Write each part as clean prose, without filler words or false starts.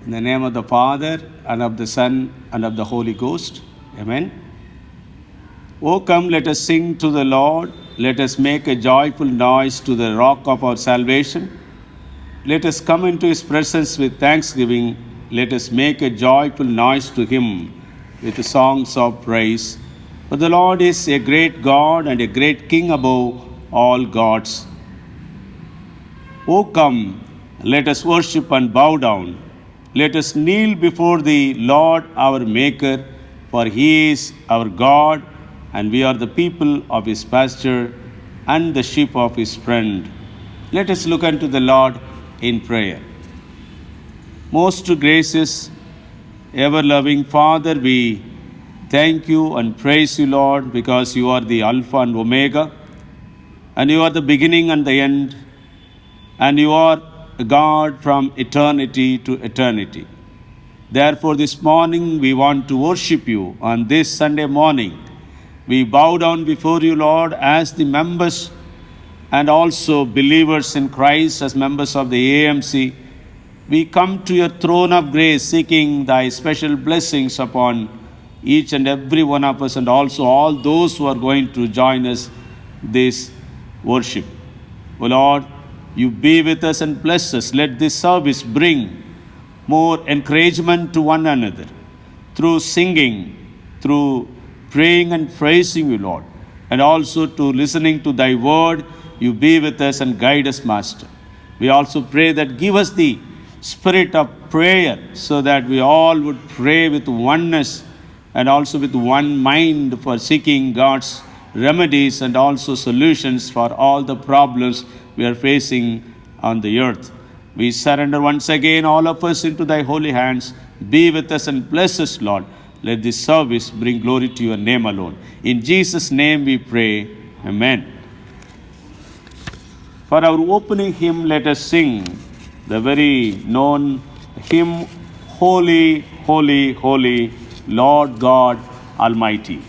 In the name of the Father, and of the Son, and of the Holy Ghost. Amen. O come, let us sing to the Lord. Let us make a joyful noise to the rock of our salvation. Let us come into his presence with thanksgiving. Let us make a joyful noise to him with songs of praise. For the Lord is a great God and a great King above all gods. O come, let us worship and bow down. Let us kneel before the Lord our Maker, for he is our God, and we are the people of his pasture and the sheep of his friend. Let us look unto the Lord in prayer. Most gracious, ever-loving Father, we thank you and praise you, Lord, because you are the Alpha and Omega, and you are the beginning and the end, and you are God from eternity to eternity. Therefore, this morning we want to worship you on this Sunday morning. We bow down before you, Lord, as the members and also believers in Christ, as members of the AMC. We come to your throne of grace seeking thy special blessings upon each and every one of us, and also all those who are going to join us this worship. O Lord, you be with us and bless us. Let this service bring more encouragement to one another through singing, through praying and praising you, Lord, and also to listening to thy word. You be with us and guide us, Master. We also pray that give us the spirit of prayer so that we all would pray with oneness and also with one mind for seeking God's remedies and also solutions for all the problems we are facing on the earth. We surrender once again all of us into thy holy hands. Be with us and bless us, Lord. Let this service bring glory to your name alone. In Jesus' name we pray. Amen. For our opening hymn, let us sing the very known hymn, Holy, Holy, Holy, Lord God Almighty.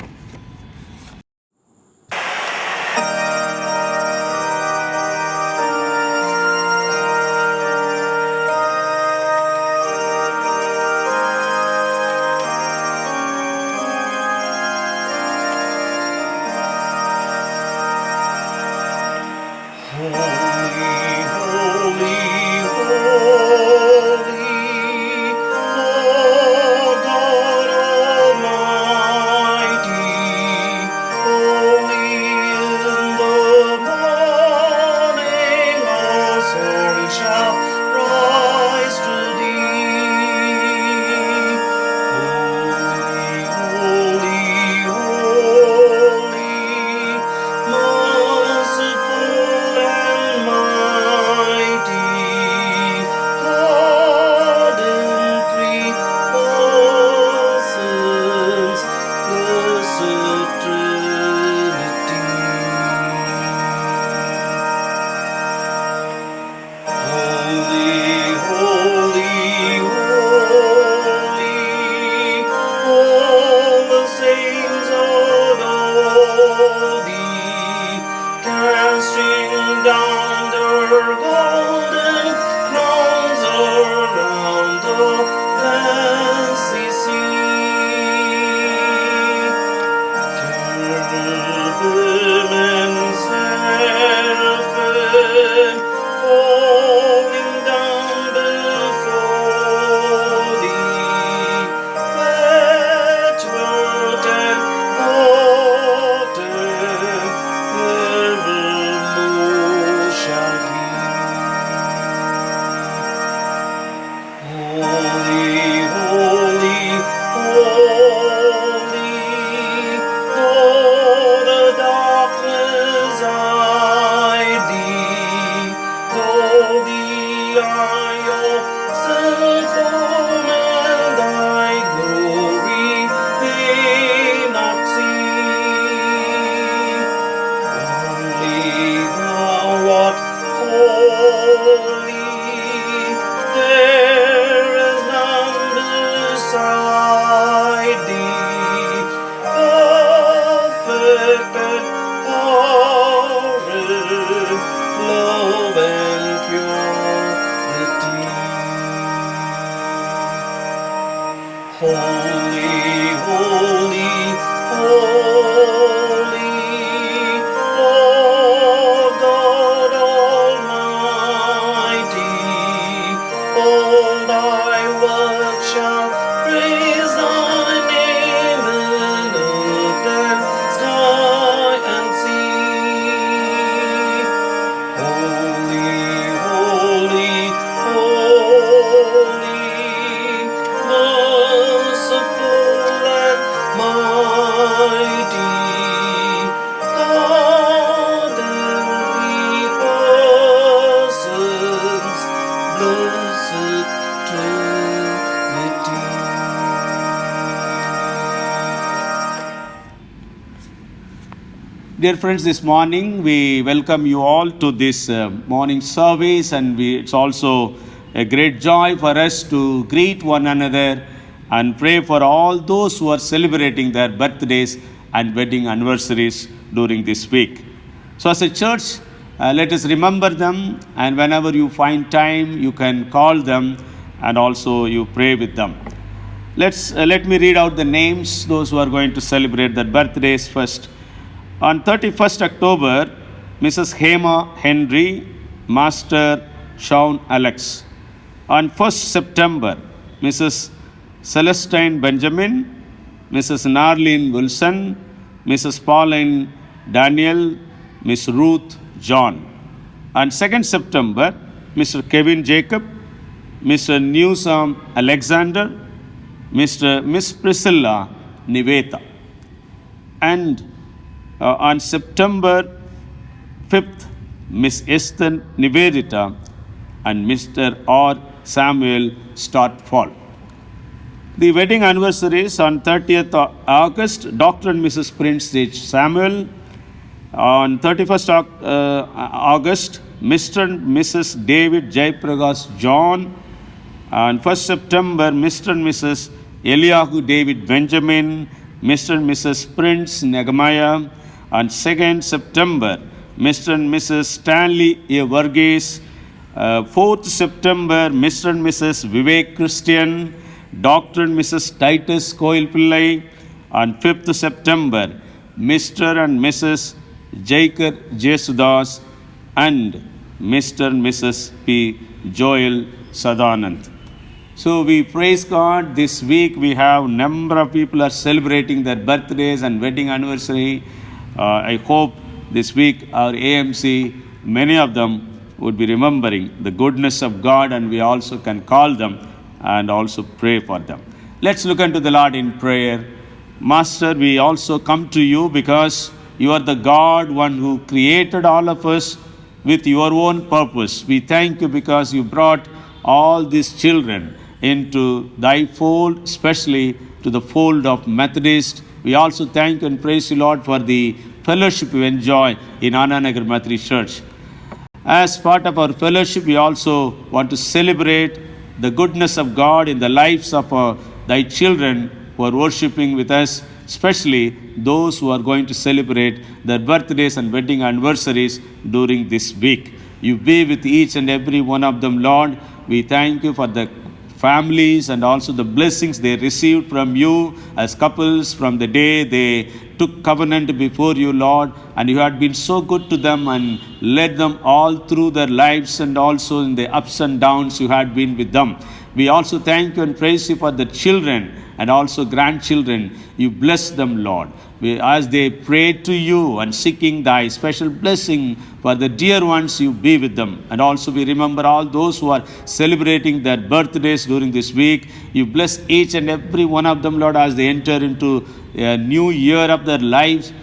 Dear friends, this morning we welcome you all to this morning service, and it's also a great joy for us to greet one another and pray for all those who are celebrating their birthdays and wedding anniversaries during this week. So, as a church, let us remember them, and whenever you find time, you can call them and also you pray with them. Let me read out the names, those who are going to celebrate their birthdays first. On 31st October, Mrs. Hema Henry, Master Sean Alex. On 1st September, Mrs. Celestine Benjamin, Mrs. Narlene Wilson, Mrs. Pauline Daniel, Miss Ruth John. On 2nd September, Mr. Kevin Jacob, Mr. Newsom Alexander, Miss Priscilla Niveta. And on September 5th, Miss Esther Nivedita and Mr. R. Samuel Startfall. The wedding anniversaries on 30th August, Dr. and Mrs. Prince H. Samuel. On 31st August, Mr. and Mrs. David Jaiprakash John. On 1st September, Mr. and Mrs. Eliahu David Benjamin, Mr. and Mrs. Prince Nehemiah. On 2nd September, Mr. and Mrs. Stanley A. Varghese. 4th September, Mr. and Mrs. Vivek Christian, Dr. and Mrs. Titus Koil Pillai. On 5th September, Mr. and Mrs. Jaikar Jesudas and Mr. and Mrs. P. Joel Sadanand. So we praise God. This week we have number of people are celebrating their birthdays and wedding anniversary. I hope this week our AMC, many of them would be remembering the goodness of God, and we also can call them and also pray for them. Let's look unto the Lord in prayer. Master, we also come to you because you are the God, one who created all of us with your own purpose. We thank you because you brought all these children into thy fold, especially to the fold of Methodist. We also thank and praise you, Lord, for the fellowship we enjoy in Ananagar Methodist Church. As part of our fellowship, we also want to celebrate the goodness of God in the lives of thy children who are worshiping with us, especially those who are going to celebrate their birthdays and wedding anniversaries during this week. You be with each and every one of them, Lord. We thank you for the families and also the blessings they received from you as couples from the day they took covenant before you, Lord, and you had been so good to them and led them all through their lives, and also in the ups and downs you had been with them. We also thank you and praise you for the children and also grandchildren. You bless them, Lord, as they pray to you and seeking thy special blessing for the dear ones. You be with them. And also we remember all those who are celebrating their birthdays during this week. You bless each and every one of them, Lord, as they enter into a new year of their lives.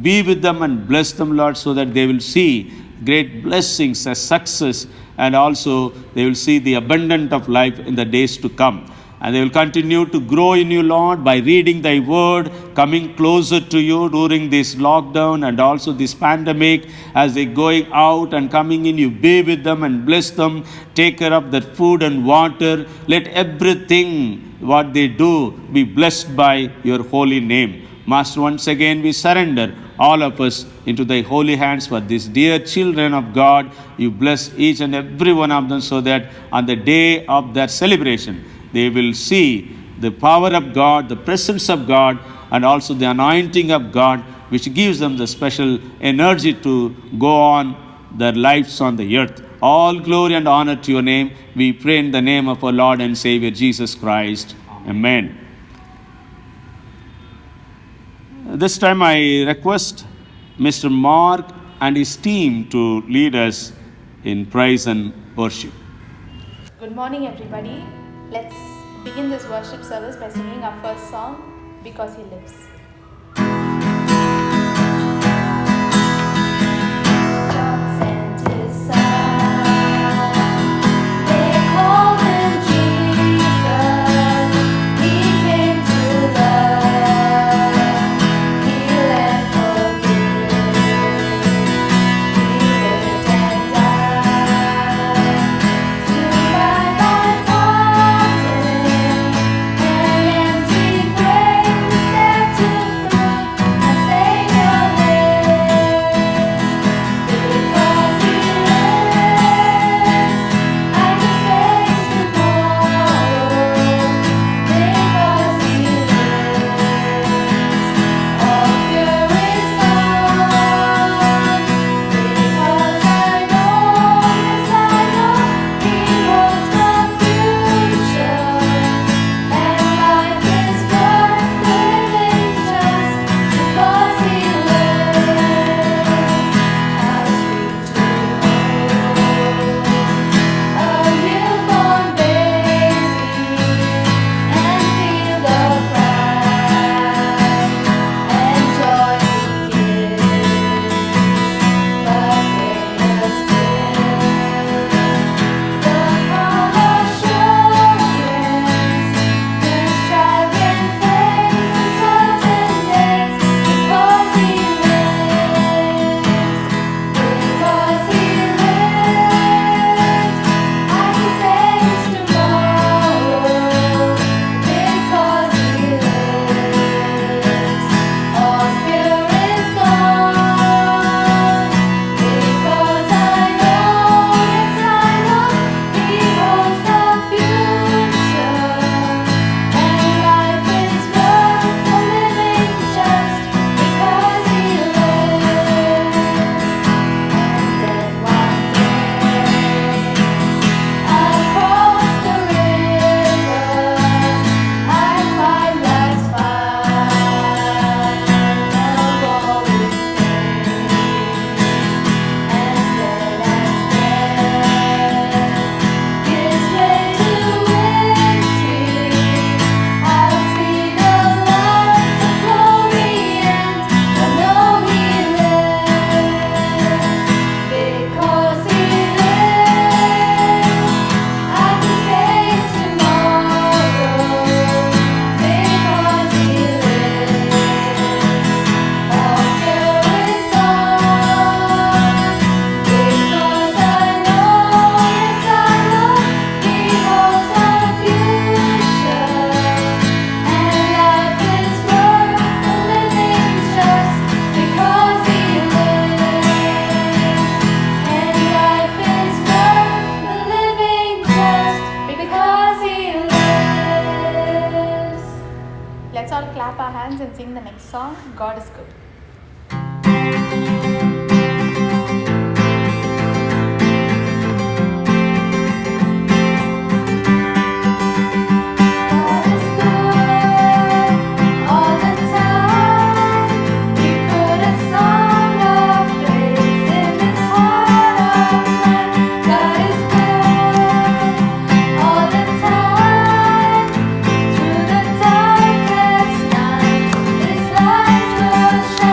Be with them and bless them, Lord, so that they will see great blessings as success, and also they will see the abundance of life in the days to come. And they will continue to grow in you, Lord, by reading thy word, coming closer to you during this lockdown and also this pandemic. As they going out and coming in, you be with them and bless them. Take care of their food and water. Let everything what they do be blessed by your holy name. Master, once again we surrender all of us into thy holy hands for these dear children of God. You bless each and every one of them so that on the day of their celebration, they will see the power of God, the presence of God, and also the anointing of God, which gives them the special energy to go on their lives on the earth. All glory and honor to your name. We pray in the name of our Lord and Savior Jesus Christ. Amen. This time I request Mr. Mark and his team to lead us in praise and worship. Good morning, everybody. Let's begin this worship service by singing our first song, Because He Lives. God sent His Son. They called Him Jesus. He came to love, heal and forgive. all clap our hands and sing the next song, God is Good. God is good all the time. We put a song of praise in this heart of mine. God is good all the time. Through the darkest night, His light will shine.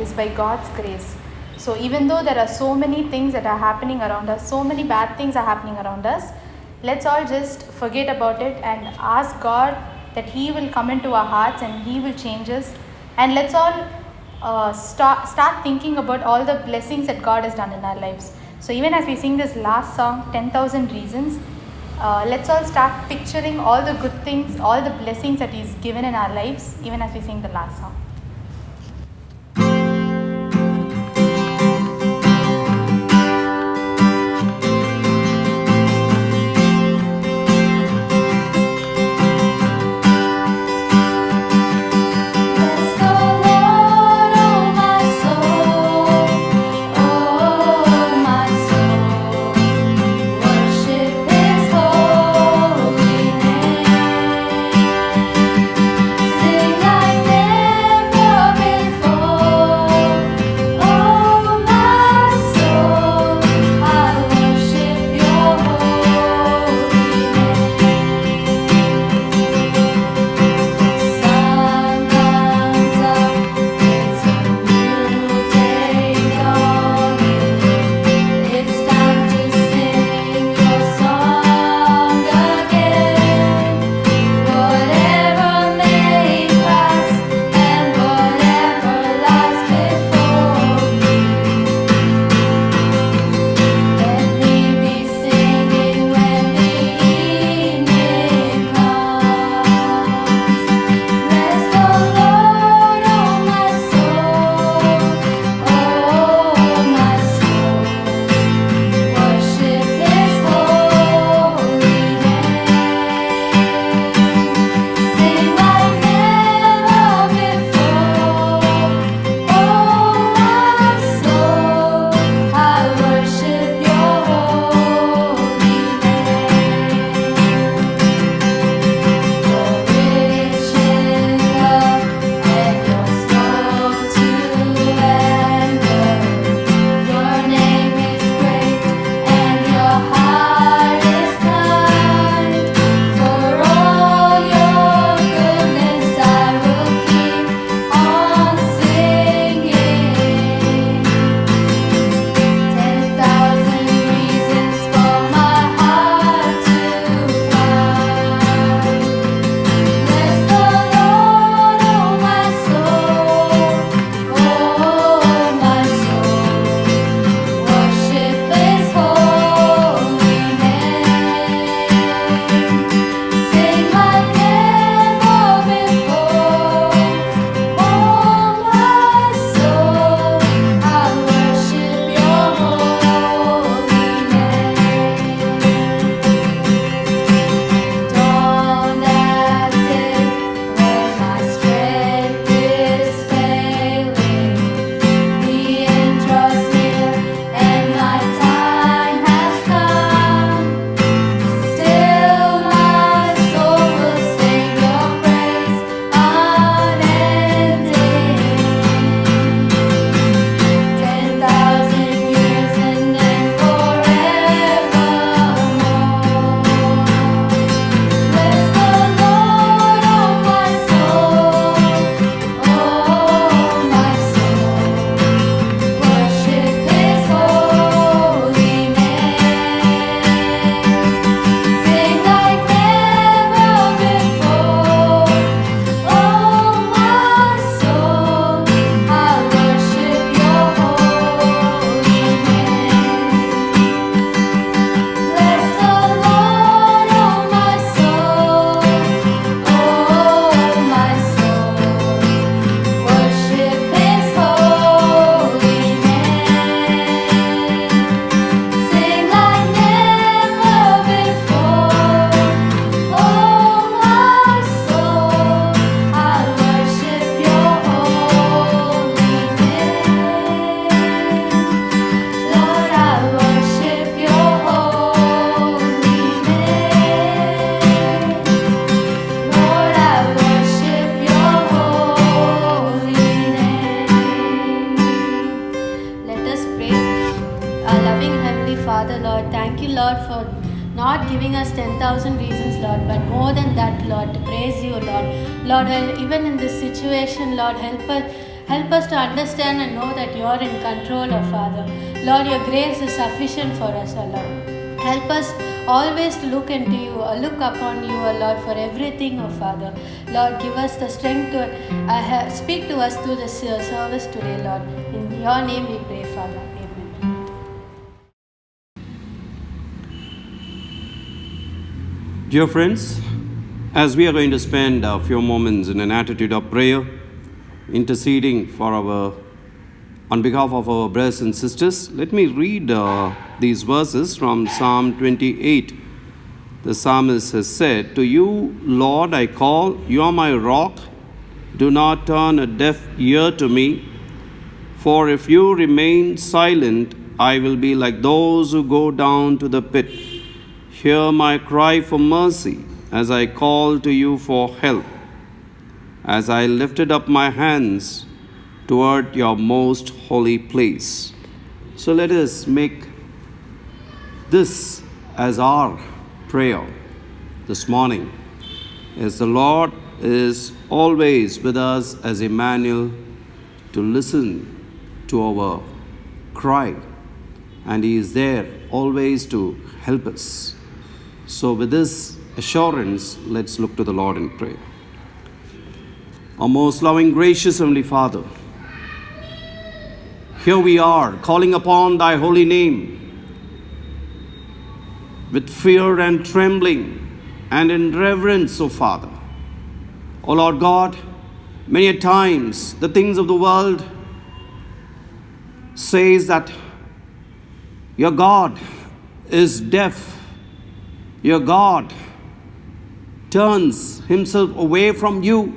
is by God's grace. So even though there are so many things that are happening around us, so many bad things are happening around us, let's all just forget about it and ask God that He will come into our hearts and He will change us. And let's all start thinking about all the blessings that God has done in our lives. So even as we sing this last song, 10,000 Reasons, let's all start picturing all the good things, all the blessings that He's given in our lives, even as we sing the last song. Bless the Lord, oh my soul, oh my soul. Worship His holy name. Sing like never before. Oh my soul, I worship Your holy name. Sun comes up, it's a new day dawning. It's time to sing Your song again. Whatever may pass and whatever lies before me, let me be singing when the evening comes. Bless the Lord, oh my soul, oh my soul. Worship His holy name. Sing like never before. Oh my soul, I worship Your holy name. You're rich in love and You're slow to anger. Your name is great and Your heart is kind. For all Your goodness I will keep on singing. 10,000 reasons for my heart to find. Bless the Lord, oh my soul, oh my soul. Worship His holy name. Sing like never before. Oh my soul, I worship Your holy name. Dawn as day when my strength is failing, the end draws near and my time has come. Still my soul will sing Your praise unending. 10,000 years and then forevermore. Bless the Lord, oh my soul, oh my soul. Worship His holy name. Sing like never before. Oh my soul, I worship Your holy name. Bless the Lord, oh my soul, oh my soul. Worship His holy name. Sing like never before. Oh my soul, I worship Your holy name. Lord, I worship Your holy name. Lord, I worship Your holy name. Let us pray. Our loving Heavenly Father, Lord, thank You, Lord, for not giving us 10,000 reasons, Lord, but more than that, Lord, to praise You, Lord. Lord, even in this situation, Lord, help us Help us to understand and know that you are in control, O Father. Lord, your grace is sufficient for us, O Lord. Help us always to look into you, look upon you, O Lord, for everything, O Father. Lord, give us the strength to speak to us through this service today, Lord. In your name we pray, Father. Amen. Dear friends, as we are going to spend a few moments in an attitude of prayer, interceding on behalf of our brothers and sisters, let me read these verses from Psalm 28. The psalmist has said, "To you, Lord, I call, you are my rock. Do not turn a deaf ear to me, for if you remain silent, I will be like those who go down to the pit. Hear my cry for mercy as I call to you for help, as I lifted up my hands toward your most holy place." So let us make this as our prayer this morning, as the Lord is always with us as Emmanuel to listen to our cry, and He is there always to help us. So with this assurance, let's look to the Lord in prayer. Our most loving, gracious Heavenly Father, here we are calling upon Thy holy name with fear and trembling and in reverence, O Father. O Lord God, many a times the things of the world says that your God is deaf, your God turns himself away from you,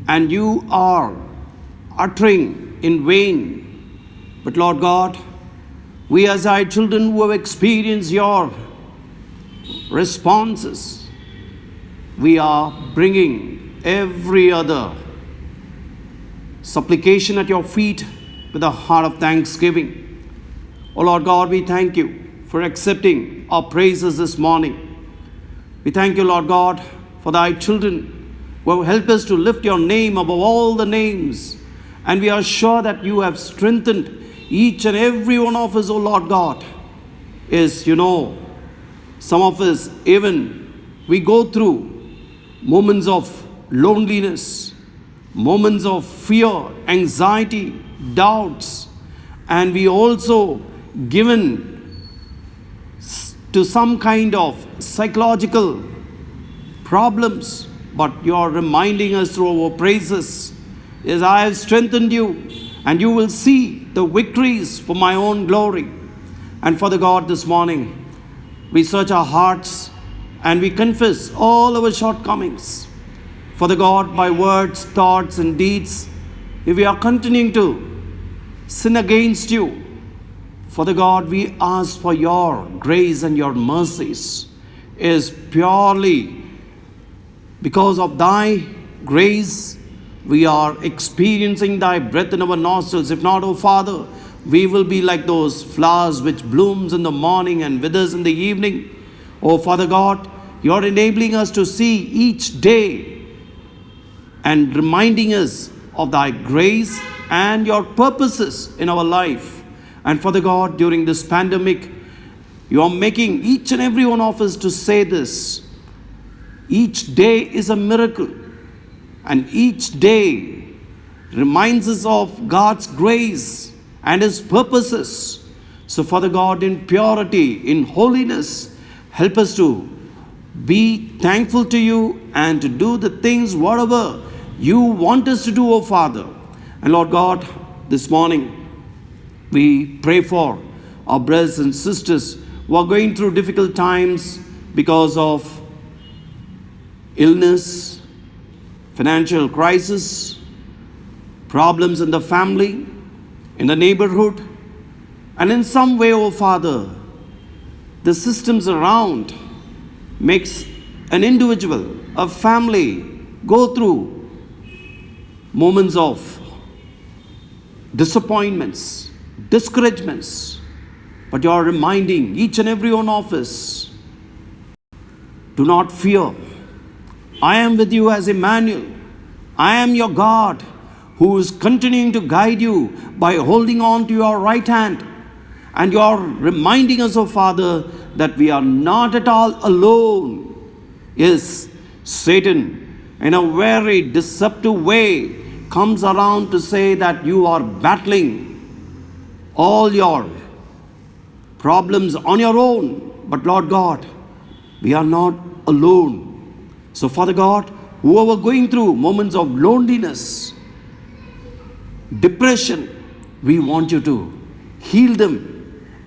and you are uttering in vain. But Lord God, we as thy children who have experienced your responses, we are bringing every other supplication at your feet with a heart of thanksgiving. O Lord God, we thank you for accepting our praises this morning. We thank you, Lord God, for thy children who have helped us to lift your name above all the names. And we are sure that you have strengthened each and every one of us, O Lord God. Is, some of us, even we go through moments of loneliness, moments of fear, anxiety, doubts, and we also given to some kind of psychological problems, but you are reminding us through our praises, is I have strengthened you, and you will see the victories for my own glory. And Father God, this morning, we search our hearts and we confess all our shortcomings. Father God, by words, thoughts, and deeds, if we are continuing to sin against you, Father God, we ask for your grace and your mercies. Is purely because of thy grace we are experiencing thy breath in our nostrils. If not, O Father, we will be like those flowers which blooms in the morning and withers in the evening. O Father God, you are enabling us to see each day and reminding us of thy grace and your purposes in our life. And Father God, during this pandemic, you are making each and every one of us to say this: each day is a miracle, and each day reminds us of God's grace and His purposes. So Father God, in purity, in holiness, help us to be thankful to you and to do the things whatever you want us to do, O Father. And Lord God, this morning we pray for our brothers and sisters who are going through difficult times because of illness, financial crisis, problems in the family, in the neighborhood, and in some way, oh Father, the systems around makes an individual, a family, go through moments of disappointments, discouragements. But you are reminding each and every one of us, do not fear. I am with you as Emmanuel. I am your God who is continuing to guide you by holding on to your right hand. And you are reminding us, oh Father, that we are not at all alone. Yes, Satan, in a very deceptive way, comes around to say that you are battling all your problems on your own. But Lord God, we are not alone. So Father God, whoever going through moments of loneliness, depression, we want you to heal them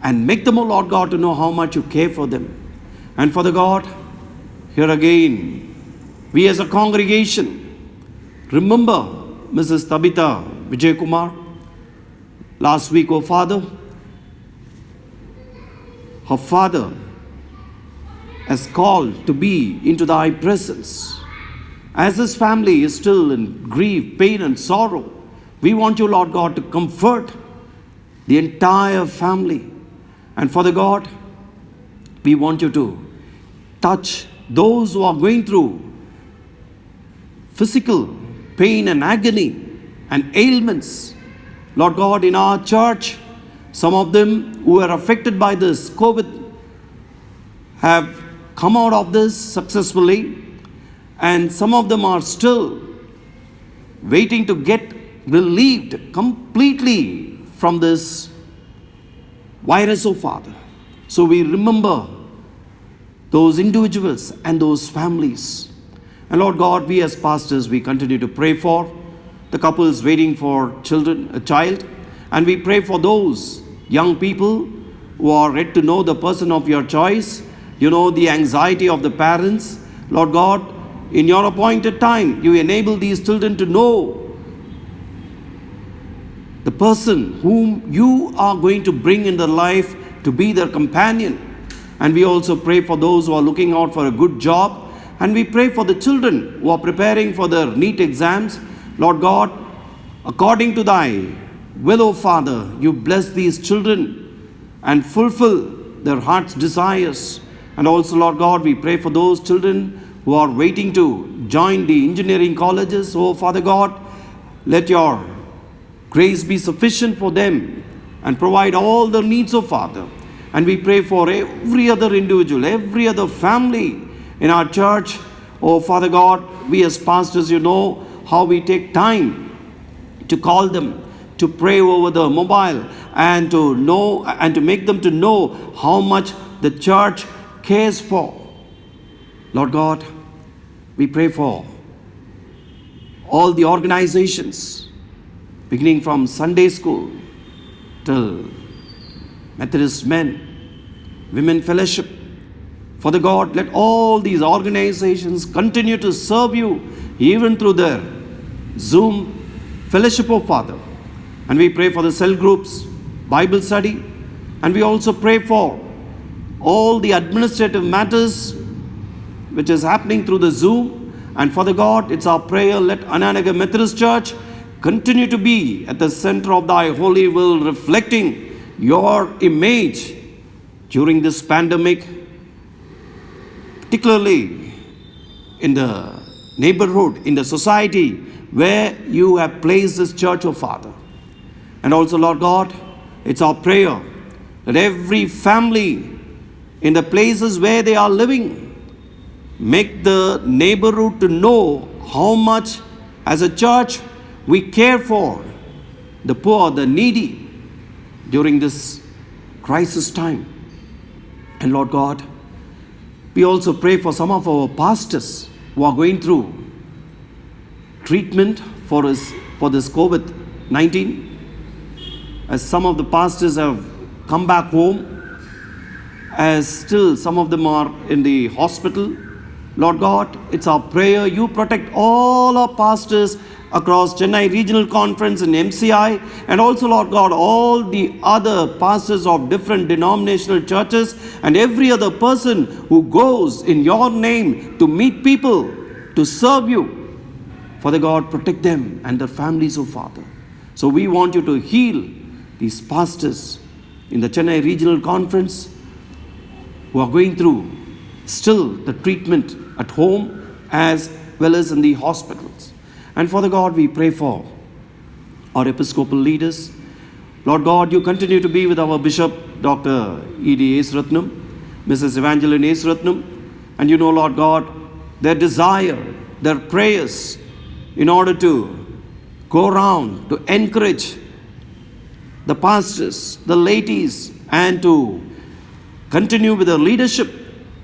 and make them, oh Lord God, to know how much you care for them. And Father God, here again, we as a congregation, remember Mrs. Tabitha Vijay Kumar. Last week, oh Father, her father has called to be into thy presence. As his family is still in grief, pain, and sorrow, we want you, Lord God, to comfort the entire family. And Father God, we want you to touch those who are going through physical pain and agony and ailments. Lord God, in our church, some of them who are affected by this COVID have come out of this successfully, and some of them are still waiting to get relieved completely from this virus, oh Father. So we remember those individuals and those families. And Lord God, we as pastors, we continue to pray for the couples waiting for a child. And we pray for those young people who are ready to know the person of your choice. You know the anxiety of the parents. Lord God, in your appointed time, you enable these children to know the person whom you are going to bring in their life to be their companion. And we also pray for those who are looking out for a good job. And we pray for the children who are preparing for their NEET exams. Lord God, according to thy will, O Father, you bless these children and fulfill their heart's desires. And also, Lord God, we pray for those children who are waiting to join the engineering colleges. Oh, Father God, let your grace be sufficient for them and provide all their needs, oh Father. And we pray for every other individual, every other family in our church. Oh Father God, we as pastors, you know how we take time to call them, to pray over the mobile, and to know and to make them to know how much the church cares for. Lord God, we pray for all the organizations, beginning from Sunday school till Methodist Men, Women Fellowship. Father God, let all these organizations continue to serve you even through their Zoom fellowship, oh Father. And we pray for the cell groups, Bible study, and we also pray for all the administrative matters which is happening through the Zoom. And Father God, it's our prayer, let Ananaga Methodist Church continue to be at the center of thy holy will, reflecting your image during this pandemic, particularly in the neighborhood, in the society where you have placed this church, oh Father. And also, Lord God, it's our prayer that every family in the places where they are living, make the neighborhood to know how much as a church we care for the poor, the needy during this crisis time. And Lord God, we also pray for some of our pastors who are going through treatment for this COVID-19. As some of the pastors have come back home, as still some of them are in the hospital. Lord God, it's our prayer you protect all our pastors across Chennai Regional Conference and MCI, and also, Lord God, all the other pastors of different denominational churches and every other person who goes in your name to meet people, to serve you. Father God, protect them and their families, oh Father. So we want you to heal these pastors in the Chennai Regional Conference who are going through still the treatment at home as well as in the hospitals. And Father God, we pray for our Episcopal leaders. Lord God, you continue to be with our Bishop, Dr. E.D. Esratnam, Mrs. Evangeline Esratnam, and you know, Lord God, their desire, their prayers in order to go around to encourage the pastors, the ladies, and to continue with their leadership,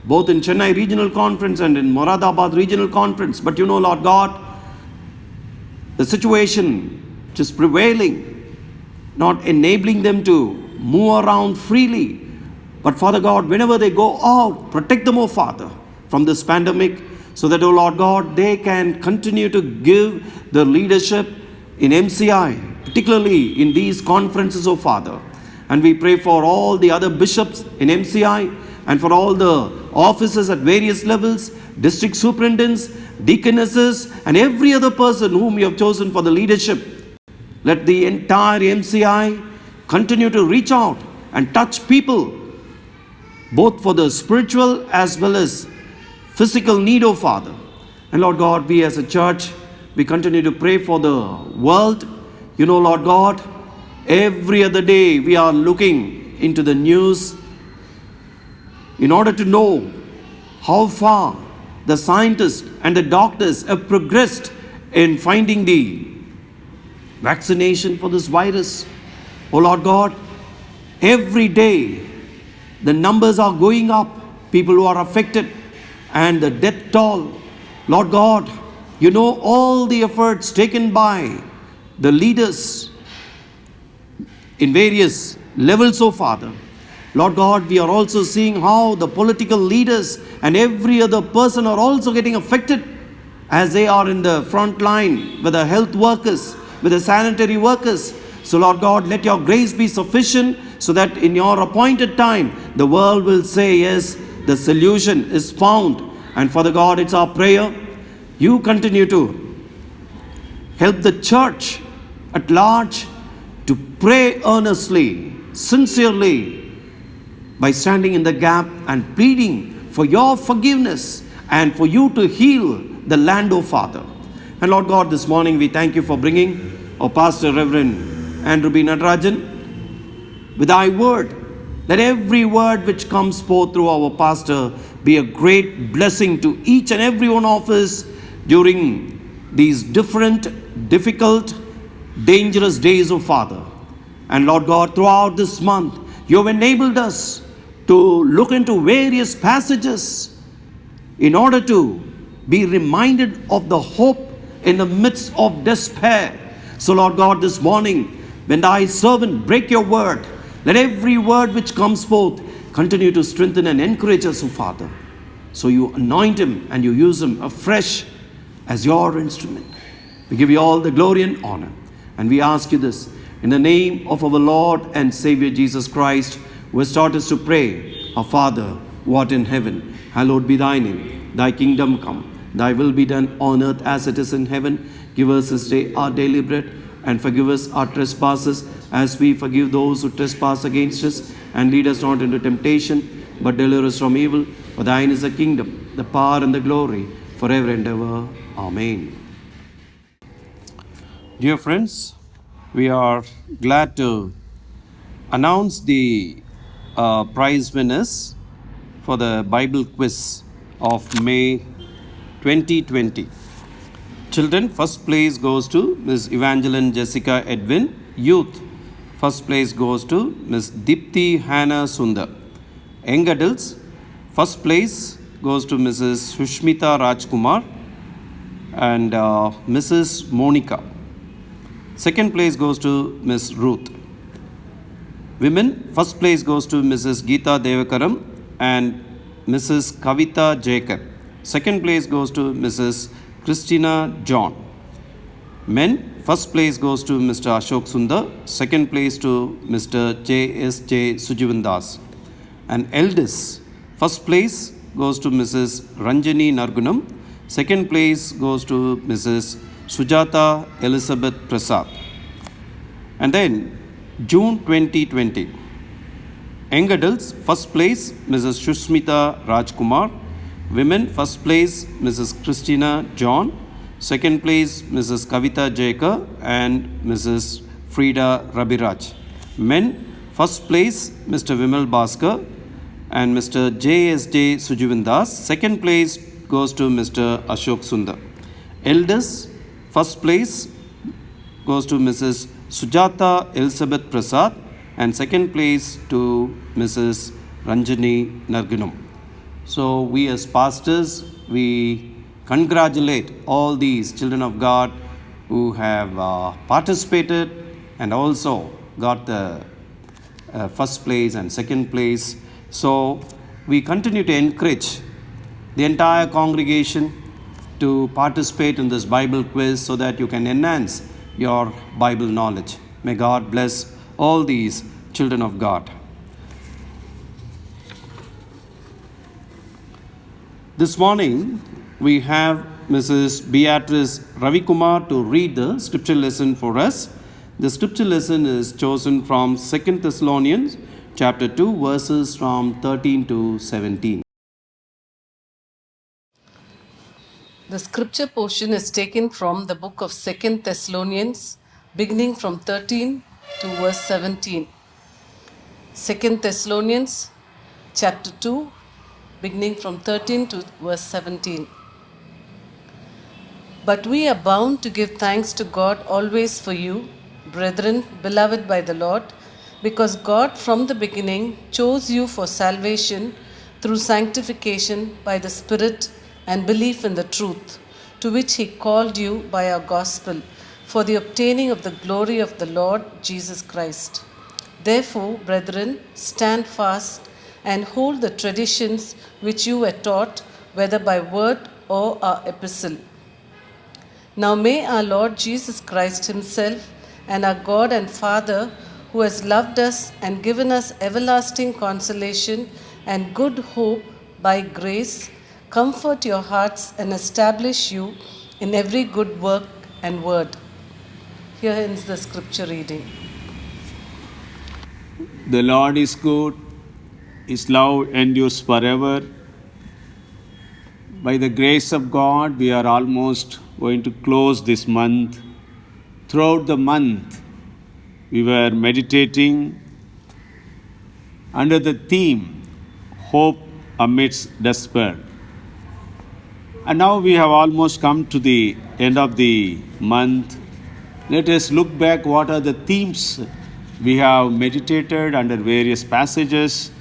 both in Chennai Regional Conference and in Moradabad Regional Conference. But you know, Lord God, the situation which is prevailing, not enabling them to move around freely. But Father God, whenever they go out, protect them, oh Father, from this pandemic, so that, oh Lord God, they can continue to give the leadership in MCI, particularly in these conferences, oh Father. And we pray for all the other bishops in MCI and for all the officers at various levels, district superintendents, deaconesses, and every other person whom you have chosen for the leadership. Let the entire MCI continue to reach out and touch people, both for the spiritual as well as physical need, oh Father. And Lord God, we as a church, we continue to pray for the world. You know, Lord God, every other day we are looking into the news in order to know how far the scientists and the doctors have progressed in finding the vaccination for this virus. Oh Lord God, every day the numbers are going up, people who are affected, and the death toll. Lord God, you know all the efforts taken by the leaders in various levels, oh Father. Lord God, we are also seeing how the political leaders and every other person are also getting affected as they are in the front line with the health workers, with the sanitary workers. So Lord God, let your grace be sufficient so that in your appointed time, the world will say, yes, the solution is found. And Father God, it's our prayer, you continue to help the church at large to pray earnestly, sincerely, by standing in the gap and pleading for your forgiveness and for you to heal the land, O Father. And Lord God, this morning we thank you for bringing our Pastor Reverend Andrew B. Natarajan with thy word. Let every word which comes forth through our pastor be a great blessing to each and every one of us during these different, difficult, dangerous days, O Father. And Lord God, throughout this month, you have enabled us to look into various passages in order to be reminded of the hope in the midst of despair. So Lord God, this morning, when thy servant break your word, let every word which comes forth continue to strengthen and encourage us, O Father. So you anoint him and you use him afresh as your instrument. We give you all the glory and honor. And we ask you this in the name of our Lord and Savior Jesus Christ, who has taught us to pray, Our Father, who art in heaven, hallowed be thy name. Thy kingdom come. Thy will be done on earth as it is in heaven. Give us this day our daily bread, and forgive us our trespasses as we forgive those who trespass against us. And lead us not into temptation, but deliver us from evil. For thine is the kingdom, the power, and the glory, forever and ever. Amen. Dear friends, we are glad to announce the prize winners for the Bible quiz of May 2020. Children, first place goes to Ms. Evangeline Jessica Edwin. Youth, first place goes to Ms. Dipti Hannah Sundar. Young adults, first place goes to Mrs. Sushmita Rajkumar and Mrs. Monica. Second place goes to Ms. Ruth. Women, first place goes to Mrs. Geeta Devakaram and Mrs. Kavita Jacob. Second place goes to Mrs. Christina John. Men, first place goes to Mr. Ashok Sundar. Second place to Mr. J.S.J. Sujivandas. And elders, first place goes to Mrs. Ranjani Nargunam. Second place goes to Mrs. Sujata Elizabeth Prasad. And then June 2020. Young adults, first place Mrs. Shushmita Rajkumar. Women, first place Mrs. Christina John. Second place, Mrs. Kavita Jekar and Mrs. Frida Rabiraj. Men, first place, Mr. Vimal Bhaskar and Mr. JSJ Sujivandas. Second place goes to Mr. Ashok Sundar. Elders, first place goes to Mrs. Sujata Elizabeth Prasad and second place to Mrs. Ranjani Narginum. So we as pastors, we congratulate all these children of God who have participated and also got the first place and second place. So we continue to encourage the entire congregation to participate in this Bible quiz so that you can enhance your Bible knowledge. May God bless all these children of God. This morning we have Mrs. Beatrice Ravikumar to read the scripture lesson for us. The scripture lesson is chosen from 2 Thessalonians chapter 2 verses from 13 to 17. The scripture portion is taken from the book of 2 Thessalonians, beginning from 13 to verse 17. 2 Thessalonians chapter 2, beginning from 13 to verse 17. But we are bound to give thanks to God always for you, brethren, beloved by the Lord, because God from the beginning chose you for salvation through sanctification by the Spirit and belief in the truth, to which He called you by our gospel, for the obtaining of the glory of the Lord Jesus Christ. Therefore, brethren, stand fast and hold the traditions which you were taught, whether by word or our epistle. Now may our Lord Jesus Christ Himself and our God and Father, who has loved us and given us everlasting consolation and good hope by grace, comfort your hearts and establish you in every good work and word. Here ends the scripture reading. The Lord is good, His love endures forever. By the grace of God, we are almost going to close this month. Throughout the month, we were meditating under the theme, Hope Amidst Despair. And now we have almost come to the end of the month. Let us look back what are the themes we have meditated under various passages.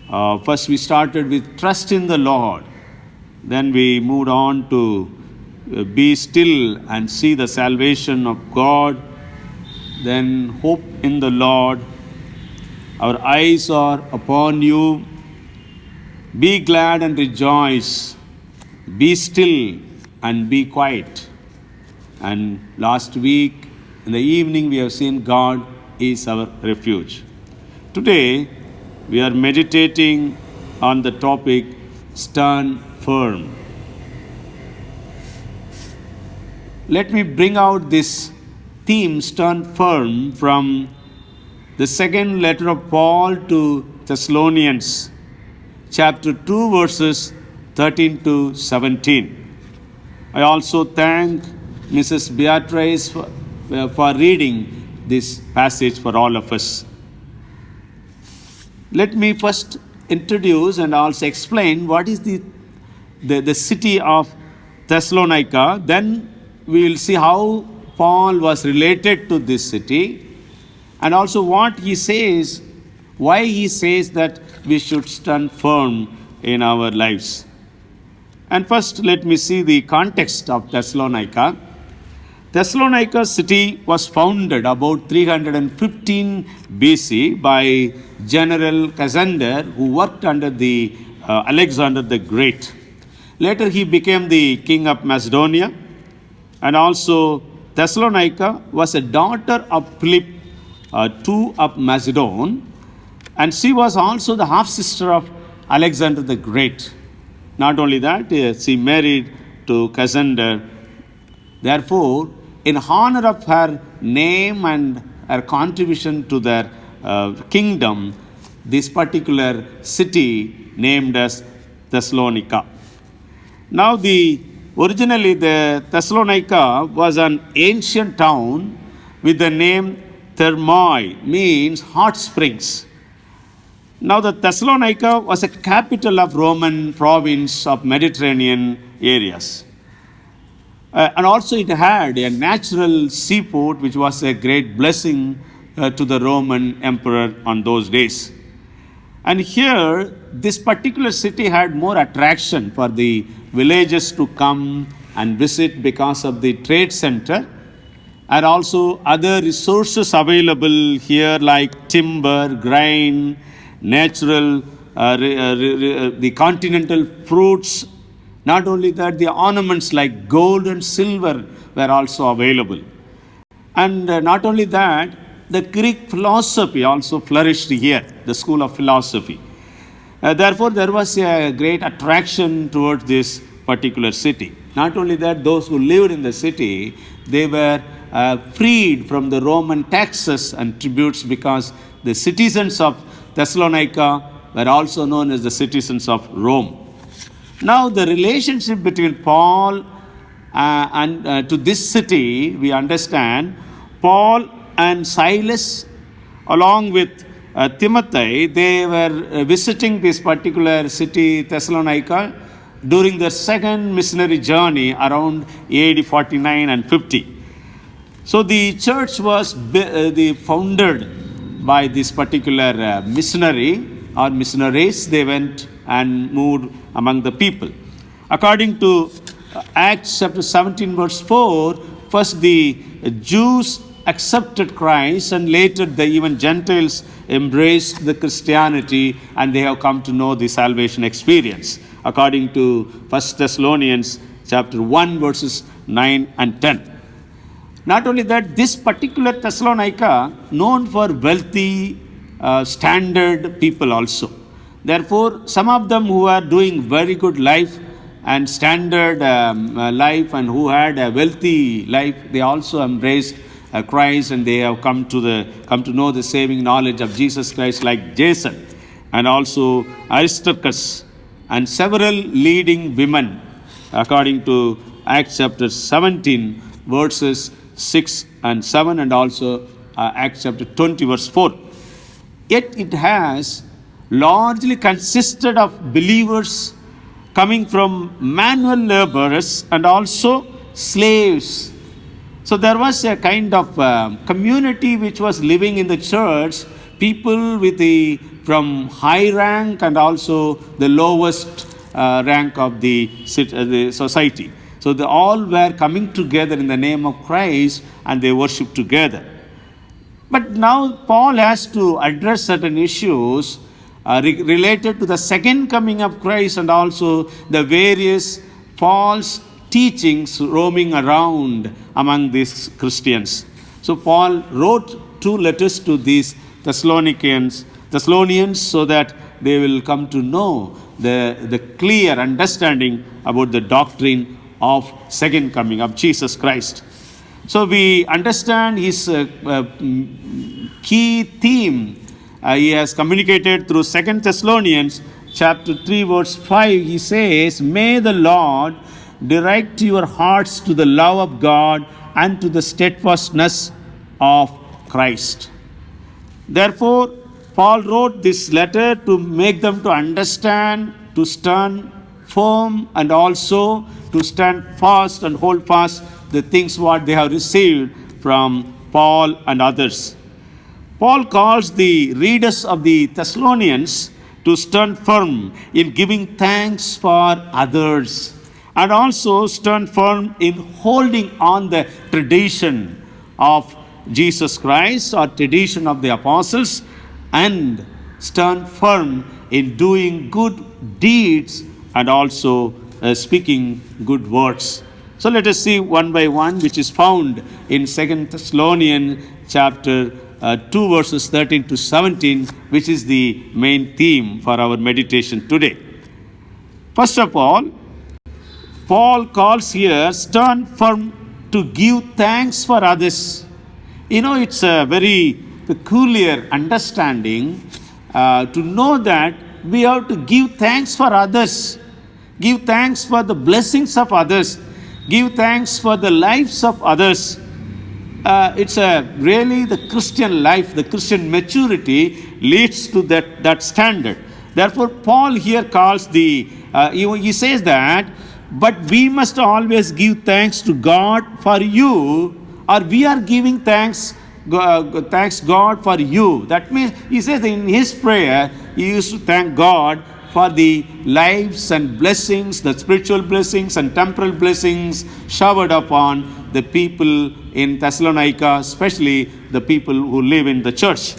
First we started with trust in the Lord. Then we moved on to be still and see the salvation of God. Then hope in the Lord. Our eyes are upon you. Be glad and rejoice. Be still and be quiet. And last week in the evening we have seen God is our refuge. Today we are meditating on the topic stand firm. Let me bring out this theme stand firm from the second letter of Paul to Thessalonians chapter 2 verses 13 to 17. I also thank Mrs. Beatrice for reading this passage for all of us. Let me first introduce and also explain what is the city of Thessalonica. Then we will see how Paul was related to this city and also what he says, why he says that we should stand firm in our lives. And first, let me see the context of Thessalonica. Thessalonica city was founded about 315 BC by General Cassander, who worked under the Alexander the Great. Later, he became the king of Macedonia, and also Thessalonica was a daughter of Philip II of Macedon, and she was also the half sister of Alexander the Great. Not only that, she married to Cassander. Therefore, in honor of her name and her contribution to their kingdom, this particular city named as Thessalonica. Now the Originally, the Thessalonica was an ancient town with the name Thermoi, means hot springs. Now, the Thessalonica was a capital of Roman province of Mediterranean areas. And also it had a natural seaport, which was a great blessing to the Roman emperor on those days. And here, this particular city had more attraction for the villagers to come and visit because of the trade center and also other resources available here like timber, grain, natural, the continental fruits. Not only that, the ornaments like gold and silver were also available. And not only that, the Greek philosophy also flourished here, the school of philosophy. Therefore, there was a great attraction towards this particular city. Not only that, those who lived in the city, they were freed from the Roman taxes and tributes because the citizens of Thessalonica were also known as the citizens of Rome. Now, the relationship between Paul and to this city, we understand Paul and Silas, along with Timothy, they were visiting this particular city, Thessalonica, during their second missionary journey around AD 49 and 50. So the church was founded by this particular missionary or missionaries. They went and moved among the people. According to Acts chapter 17 verse 4, first the Jews accepted Christ and later even Gentiles embraced the Christianity and they have come to know the salvation experience. According to 1 Thessalonians chapter 1 verses 9 and 10. Not only that, this particular Thessalonica known for wealthy, standard people also. Therefore, some of them who are doing very good life and standard life and who had a wealthy life, they also embraced Christ and they have come to know the saving knowledge of Jesus Christ, like Jason and also Aristarchus and several leading women, according to Acts chapter 17 verses 6 and 7 and also Acts chapter 20 verse 4. Yet it has largely consisted of believers coming from manual laborers and also slaves. So there was a kind of community which was living in the church, people from high rank and also the lowest rank of the society. So they all were coming together in the name of Christ and they worship together. But now Paul has to address certain issues related to the second coming of Christ and also the various false teachings roaming around among these Christians. So Paul wrote 2 letters to these Thessalonians so that they will come to know the clear understanding about the doctrine of second coming of Jesus Christ. So we understand his key theme. He has communicated through 2 Thessalonians chapter 3 verse 5. He says, "May the Lord direct your hearts to the love of God and to the steadfastness of Christ." Therefore, Paul wrote this letter to make them to understand, to stand firm and also to stand fast and hold fast the things what they have received from Paul and others. Paul calls the readers of the Thessalonians to stand firm in giving thanks for others and also stand firm in holding on the tradition of Jesus Christ or tradition of the apostles and stand firm in doing good deeds and also speaking good words. So let us see one by one, which is found in 2 Thessalonians chapter 2 verses 13 to 17, which is the main theme for our meditation today. First of all, Paul calls here, stand firm to give thanks for others. You know, it's a very peculiar understanding to know that we have to give thanks for others, give thanks for the blessings of others. Give thanks for the lives of others. It's really the Christian life, the Christian maturity leads to that standard. Therefore, Paul here calls he says that, but we must always give thanks to God for you, or we are giving thanks God for you. That means he says in his prayer, he used to thank God for the lives and blessings, the spiritual blessings and temporal blessings showered upon the people in Thessalonica, especially the people who live in the church.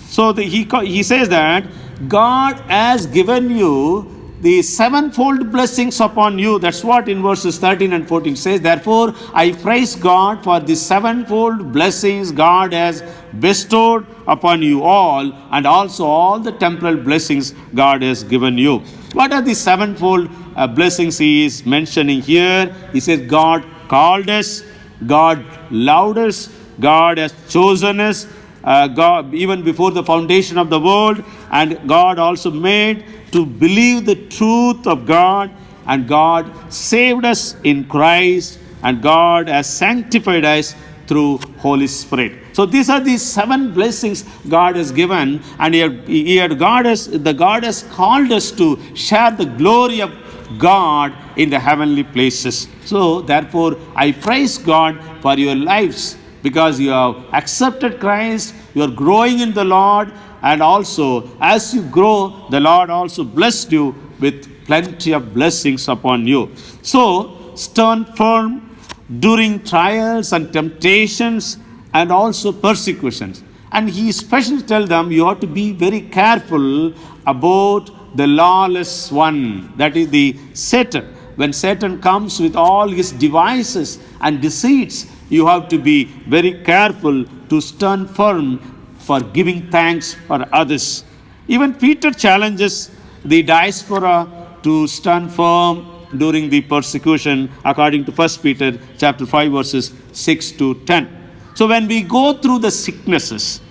So he says that God has given you the sevenfold blessings upon you. That's what in verses 13 and 14 says. Therefore, I praise God for the sevenfold blessings God has bestowed upon you all, and also all the temporal blessings God has given you. What are the sevenfold blessings he is mentioning here? He says, God called us, God loved us, God has chosen us, God even before the foundation of the world, and God also made to believe the truth of God, and God saved us in Christ, and God has sanctified us through Holy Spirit. So these are the seven blessings God has given, and God has called us to share the glory of God in the heavenly places. So therefore, I praise God for your lives, because you have accepted Christ, you are growing in the Lord, and also as you grow, the Lord also blessed you with plenty of blessings upon you. So stand firm during trials and temptations and also persecutions. And he especially tells them you have to be very careful about the lawless one, that is the Satan. When Satan comes with all his devices and deceits, you have to be very careful to stand firm for giving thanks for others. Even Peter challenges the diaspora to stand firm during the persecution, according to 1 Peter chapter 5 verses 6 to 10. So when we go through the sicknesses,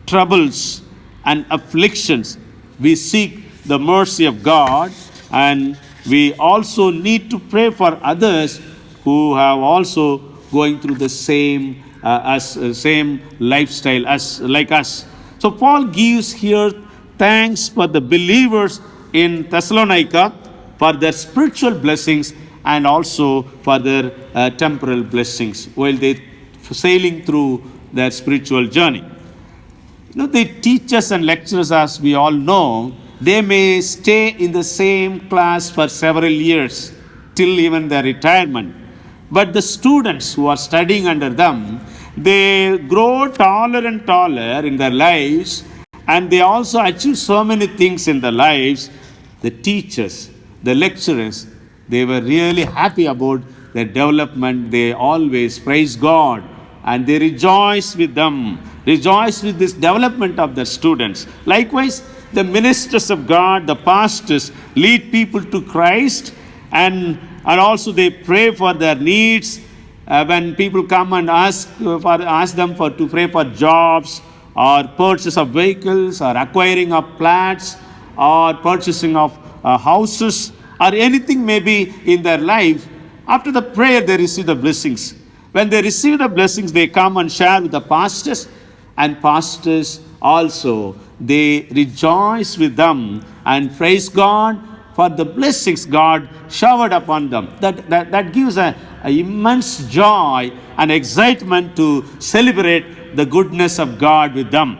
troubles and afflictions, we seek the mercy of God, and we also need to pray for others who have also going through the same lifestyle as like us. So Paul gives here thanks for the believers in Thessalonica for their spiritual blessings and also for their temporal blessings while they sailing through their spiritual journey. The teachers and lecturers, as we all know, they may stay in the same class for several years till even their retirement. But the students who are studying under them, they grow taller and taller in their lives, and they also achieve so many things in their lives. The teachers, the lecturers, they were really happy about their development. They always praise God, and they rejoice with them, rejoice with this development of their students. Likewise, the ministers of God, the pastors, lead people to Christ, and also they pray for their needs. When people come and ask them to pray for jobs or purchase of vehicles or acquiring of flats or purchasing of houses or anything maybe in their life, after the prayer they receive the blessings. When they receive the blessings, they come and share with the pastors, and pastors also, they rejoice with them and praise God for the blessings God showered upon them. That gives an immense joy and excitement to celebrate the goodness of God with them.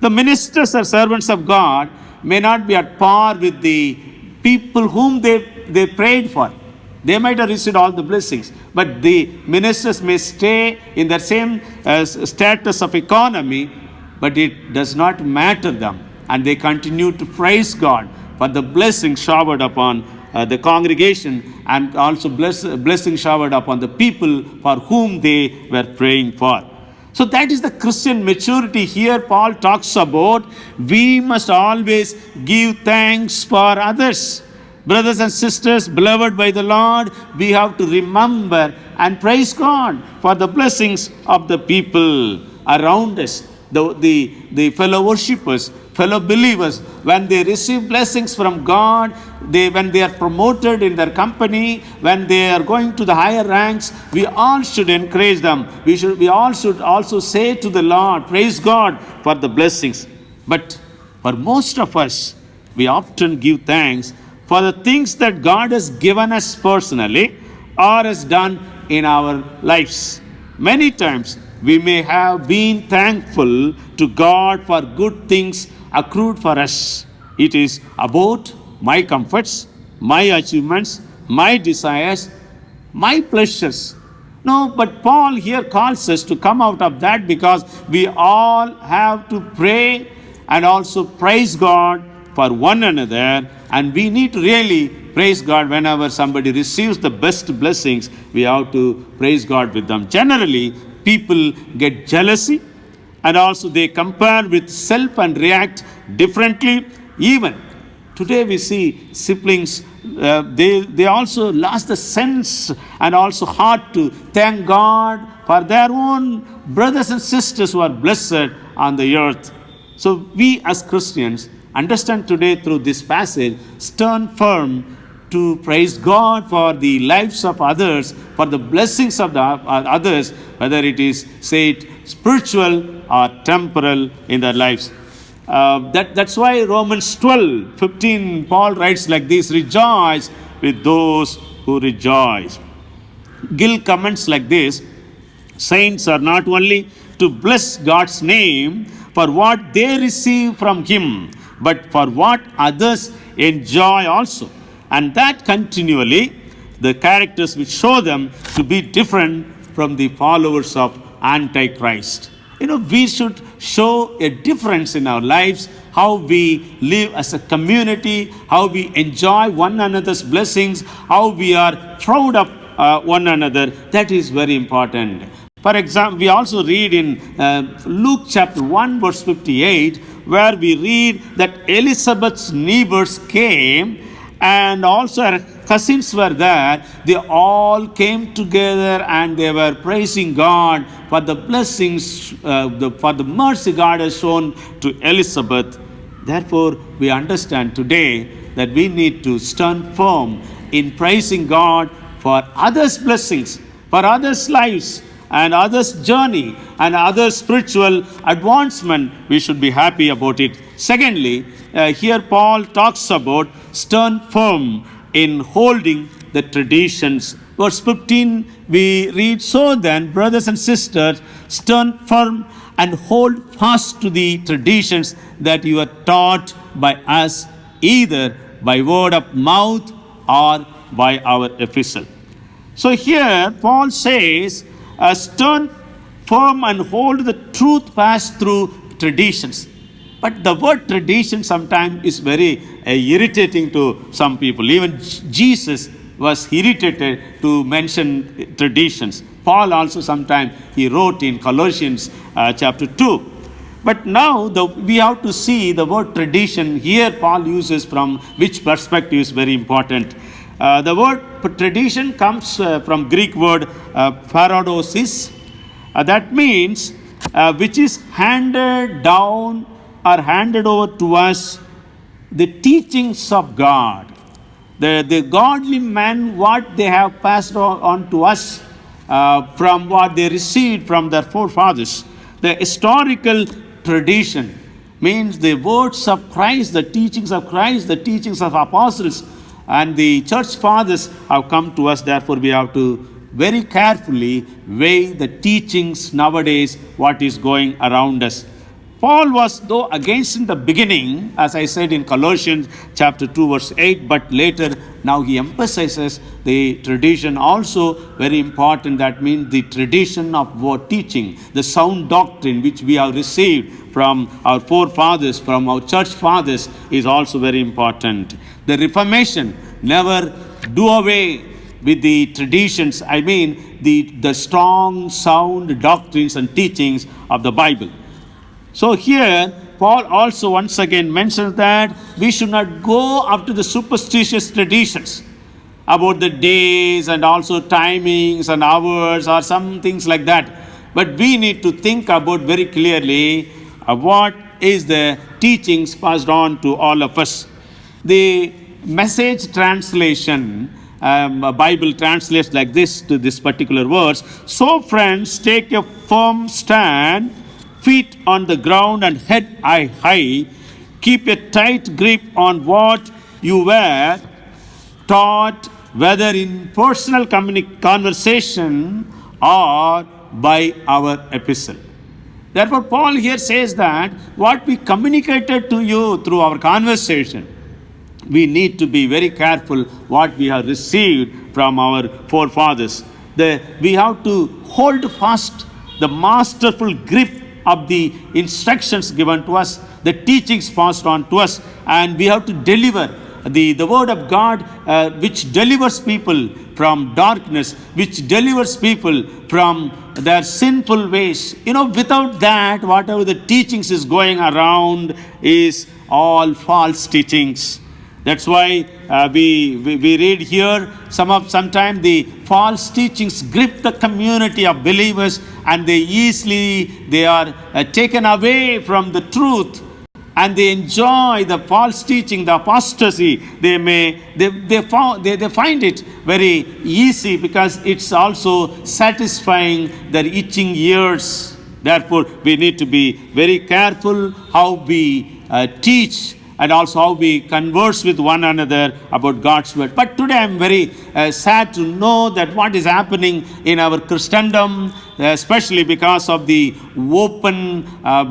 The ministers or servants of God may not be at par with the people whom they prayed for. They might have received all the blessings, but the ministers may stay in the same status of economy, but it does not matter them, and they continue to praise God for the blessing showered upon the congregation, and also blessing showered upon the people for whom they were praying for. So that is the Christian maturity here Paul talks about. We must always give thanks for others. Brothers and sisters, beloved by the Lord, we have to remember and praise God for the blessings of the people around us, the fellow worshippers, fellow believers, when they receive blessings from God, when they are promoted in their company, when they are going to the higher ranks, we all should encourage them. We all should also say to the Lord, praise God for the blessings. But for most of us, we often give thanks for the things that God has given us personally or has done in our lives. Many times we may have been thankful to God for good things accrued for us. It is about my comforts, my achievements, my desires, my pleasures. No, but Paul here calls us to come out of that, because we all have to pray and also praise God for one another, and we need to really praise God whenever somebody receives the best blessings. We have to praise God with them. Generally, people get jealousy, and also they compare with self and react differently. Even today we see siblings, they also lost the sense and also heart to thank God for their own brothers and sisters who are blessed on the earth. So we as Christians understand today through this passage, stand firm to praise God for the lives of others, for the blessings of the others, whether it is, say it, spiritual or temporal in their lives. That's why Romans 12:15, Paul writes like this, rejoice with those who rejoice. Gill comments like this, saints are not only to bless God's name for what they receive from Him, but for what others enjoy also. And that continually, the characters which show them to be different from the followers of Antichrist. We should show a difference in our lives, how we live as a community, how we enjoy one another's blessings, how we are proud of one another. That is very important. For example, we also read in Luke chapter 1 verse 58, where we read that Elizabeth's neighbors came, and also her cousins were there. They all came together and they were praising God for the blessings, for the mercy God has shown to Elizabeth. Therefore, we understand today that we need to stand firm in praising God for others' blessings, for others' lives, and others' journey, and others' spiritual advancement. We should be happy about it. Secondly, here Paul talks about stand firm in holding the traditions. Verse 15, we read, so then, brothers and sisters, stand firm and hold fast to the traditions that you are taught by us, either by word of mouth or by our epistle. So here Paul says, stand firm and hold the truth passed through traditions. But the word tradition sometimes is very irritating to some people. Even Jesus was irritated to mention traditions. Paul also sometimes he wrote in Colossians chapter 2. But now we have to see the word tradition here Paul uses from which perspective is very important. The word tradition comes from Greek word paradosis. That means which is handed down or handed over to us, the teachings of God. The godly men, what they have passed on to us from what they received from their forefathers. The historical tradition means the words of Christ, the teachings of Christ, the teachings of apostles, and the church fathers have come to us. Therefore, we have to very carefully weigh the teachings nowadays, what is going around us. Paul was though against in the beginning, as I said in Colossians chapter 2 verse 8, but later now he emphasizes the tradition also very important. That means the tradition of word teaching, the sound doctrine which we have received from our forefathers, from our church fathers is also very important. The Reformation never do away with the traditions, I mean the strong sound doctrines and teachings of the Bible. So here, Paul also once again mentions that we should not go after the superstitious traditions about the days and also timings and hours or some things like that. But we need to think about very clearly what is the teachings passed on to all of us. The Message translation, Bible translates like this to this particular verse. So friends, take a firm stand, feet on the ground and head high. Keep a tight grip on what you were taught, whether in personal conversation or by our epistle. Therefore, Paul here says that what we communicated to you through our conversation, we need to be very careful what we have received from our forefathers. We have to hold fast the masterful grip of the instructions given to us, the teachings passed on to us, and we have to deliver the word of God, which delivers people from darkness, which delivers people from their sinful ways. Without that, whatever the teachings is going around is all false teachings. That's why we read here, sometimes the false teachings grip the community of believers, and they are taken away from the truth, and they enjoy the false teaching, the apostasy. They find it very easy because it's also satisfying their itching ears. Therefore, we need to be very careful how we teach and also how we converse with one another about God's word. But today I'm very sad to know that what is happening in our Christendom, especially because of the open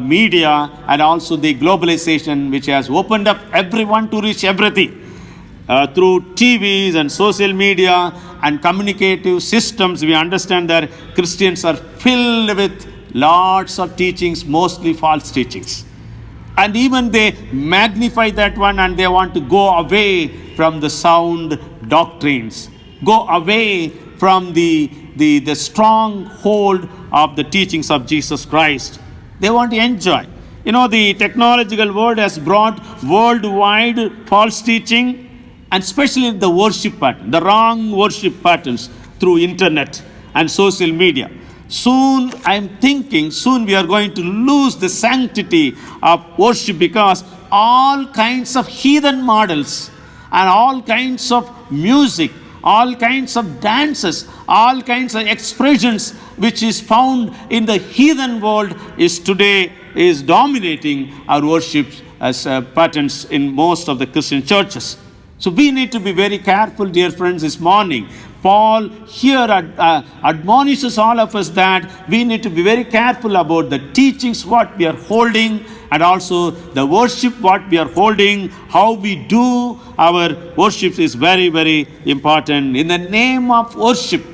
media and also the globalization, which has opened up everyone to reach everything. Through TVs and social media and communicative systems, we understand that Christians are filled with lots of teachings, mostly false teachings. And even they magnify that one, and they want to go away from the sound doctrines, go away from the strong hold of the teachings of Jesus Christ. They want to enjoy. The technological world has brought worldwide false teaching, and especially the worship pattern, the wrong worship patterns through internet and social media. Soon we are going to lose the sanctity of worship, because all kinds of heathen models and all kinds of music, all kinds of dances, all kinds of expressions which is found in the heathen world is dominating our worship as patterns in most of the Christian churches. So we need to be very careful, dear friends, this morning. Paul here admonishes all of us that we need to be very careful about the teachings, what we are holding, and also the worship, what we are holding, how we do our worship is very, very important. In the name of worship,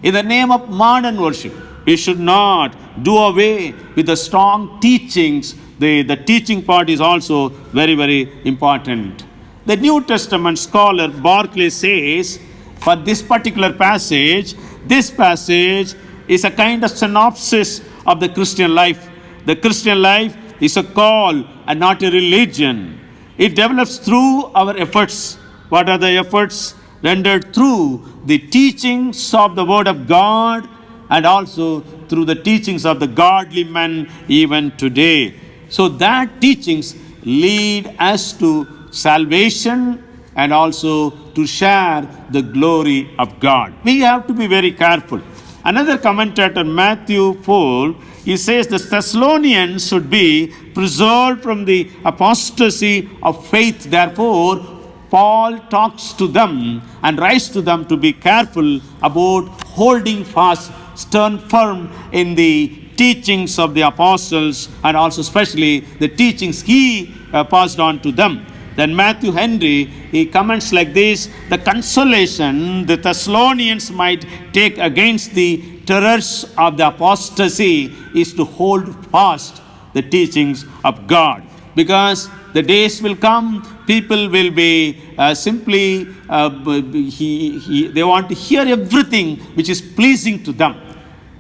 in the name of modern worship, we should not do away with the strong teachings. The teaching part is also very, very important. The New Testament scholar Barclay says, for this particular passage, this passage is a kind of synopsis of the Christian life. The Christian life is a call and not a religion. It develops through our efforts. What are the efforts? Rendered through the teachings of the Word of God and also through the teachings of the godly men even today. So that teachings lead us to salvation and also to share the glory of God. We have to be very careful. Another commentator, Matthew 4, he says the Thessalonians should be preserved from the apostasy of faith. Therefore, Paul talks to them and writes to them to be careful about holding fast, stand firm in the teachings of the apostles, and also especially the teachings he passed on to them. Then Matthew Henry, he comments like this: the consolation the Thessalonians might take against the terrors of the apostasy is to hold fast the teachings of God. Because the days will come, people will be they want to hear everything which is pleasing to them,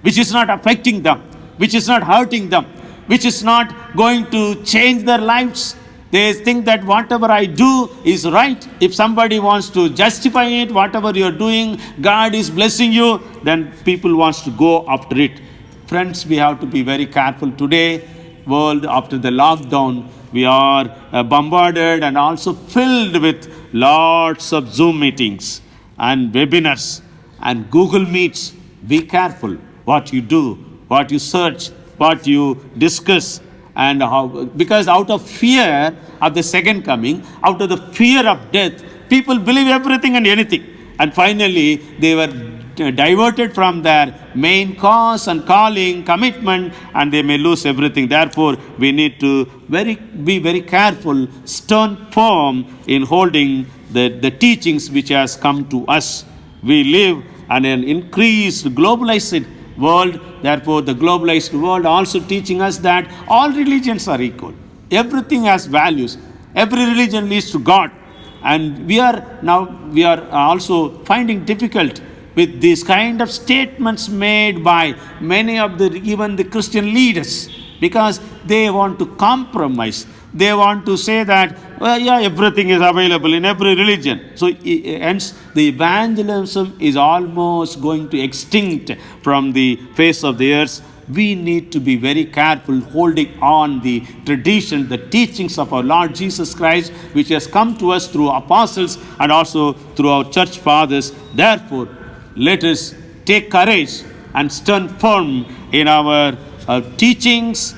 which is not affecting them, which is not hurting them, which is not going to change their lives. They think that whatever I do is right. If somebody wants to justify it, whatever you're doing, God is blessing you, then people wants to go after it. Friends, we have to be very careful today. world after the lockdown, we are bombarded and also filled with lots of Zoom meetings and webinars and Google Meets. Be careful what you do, what you search, what you discuss, and how, because out of fear of the second coming, out of the fear of death, people believe everything and anything. And finally, they were diverted from their main cause and calling, commitment, and they may lose everything. Therefore, we need to be very careful, stern, firm in holding the teachings which has come to us. We live in an increased, globalized world. Therefore, the globalized world also teaching us that all religions are equal. Everything has values. Every religion leads to God. And we are also finding difficult with these kind of statements made by many of even the Christian leaders, because they want to compromise. They want to say that, well, yeah, everything is available in every religion. So hence the evangelism is almost going to extinct from the face of the earth. We need to be very careful holding on the tradition, the teachings of our Lord Jesus Christ, which has come to us through apostles and also through our church fathers. Therefore, let us take courage and stand firm in our teachings,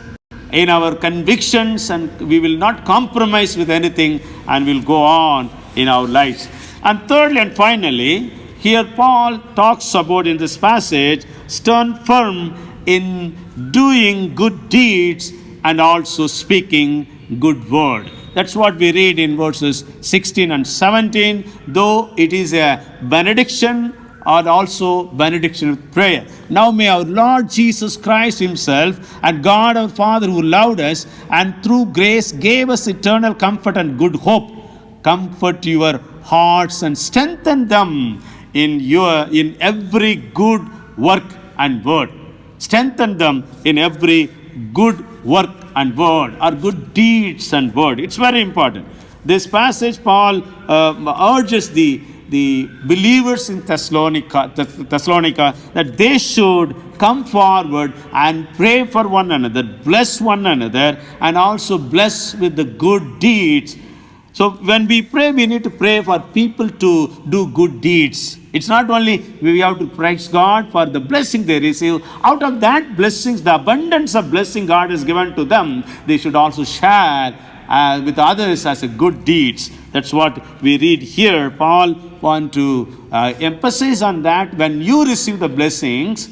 in our convictions, and we will not compromise with anything, and will go on in our lives. And thirdly and finally, here Paul talks about in this passage, stand firm in doing good deeds and also speaking good word. That's what we read in verses 16 and 17. Though it is a benediction, or also benediction with prayer. Now may our Lord Jesus Christ himself and God our Father, who loved us and through grace gave us eternal comfort and good hope, comfort your hearts and strengthen them in every good work and word. Strengthen them in every good work and word, or good deeds and word. It's very important. This passage, Paul urges the believers in Thessalonica that they should come forward and pray for one another, bless one another, and also bless with the good deeds. So when we pray, we need to pray for people to do good deeds. It's not only we have to praise God for the blessing they receive. Out of that blessings, the abundance of blessing God has given to them, they should also share with others as a good deeds. That's what we read here. Paul wants to emphasize on that. When you receive the blessings,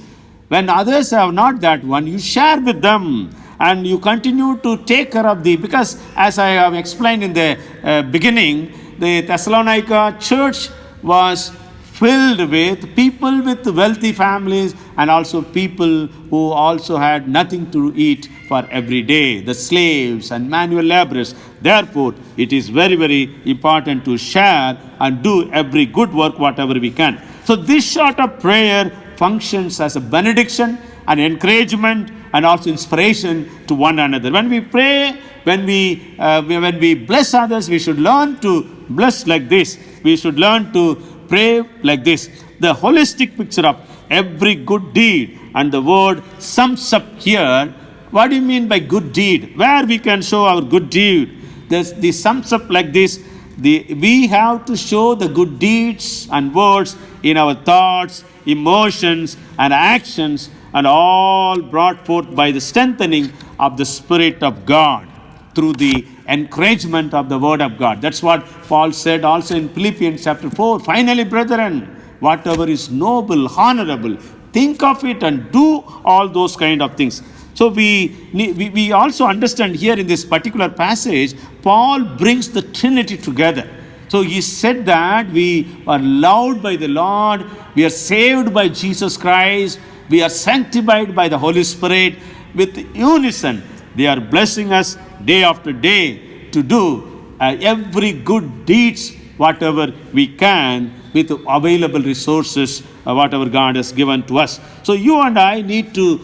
when others have not that one, you share with them. And you continue to take care of because as I have explained in the beginning, the Thessalonica church was filled with people with wealthy families and also people who also had nothing to eat for every day, the slaves and manual laborers. Therefore, it is very, very important to share and do every good work, whatever we can. So this sort of prayer functions as a benediction, an encouragement, and also inspiration to one another. When we pray, when we bless others, we should learn to bless like this. We should learn to pray like this. The holistic picture of every good deed, and the word sums up here. What do you mean by good deed? Where we can show our good deed? The sums up like this. We have to show the good deeds and words in our thoughts, emotions, and actions, and all brought forth by the strengthening of the Spirit of God through the encouragement of the Word of God. That's what Paul said also in Philippians chapter 4. Finally, brethren, whatever is noble, honorable, think of it and do all those kind of things. So we also understand here in this particular passage, Paul brings the Trinity together. So he said that we are loved by the Lord, we are saved by Jesus Christ, we are sanctified by the Holy Spirit. With unison, they are blessing us day after day to do every good deeds, whatever we can, with available resources, whatever God has given to us. So you and I need to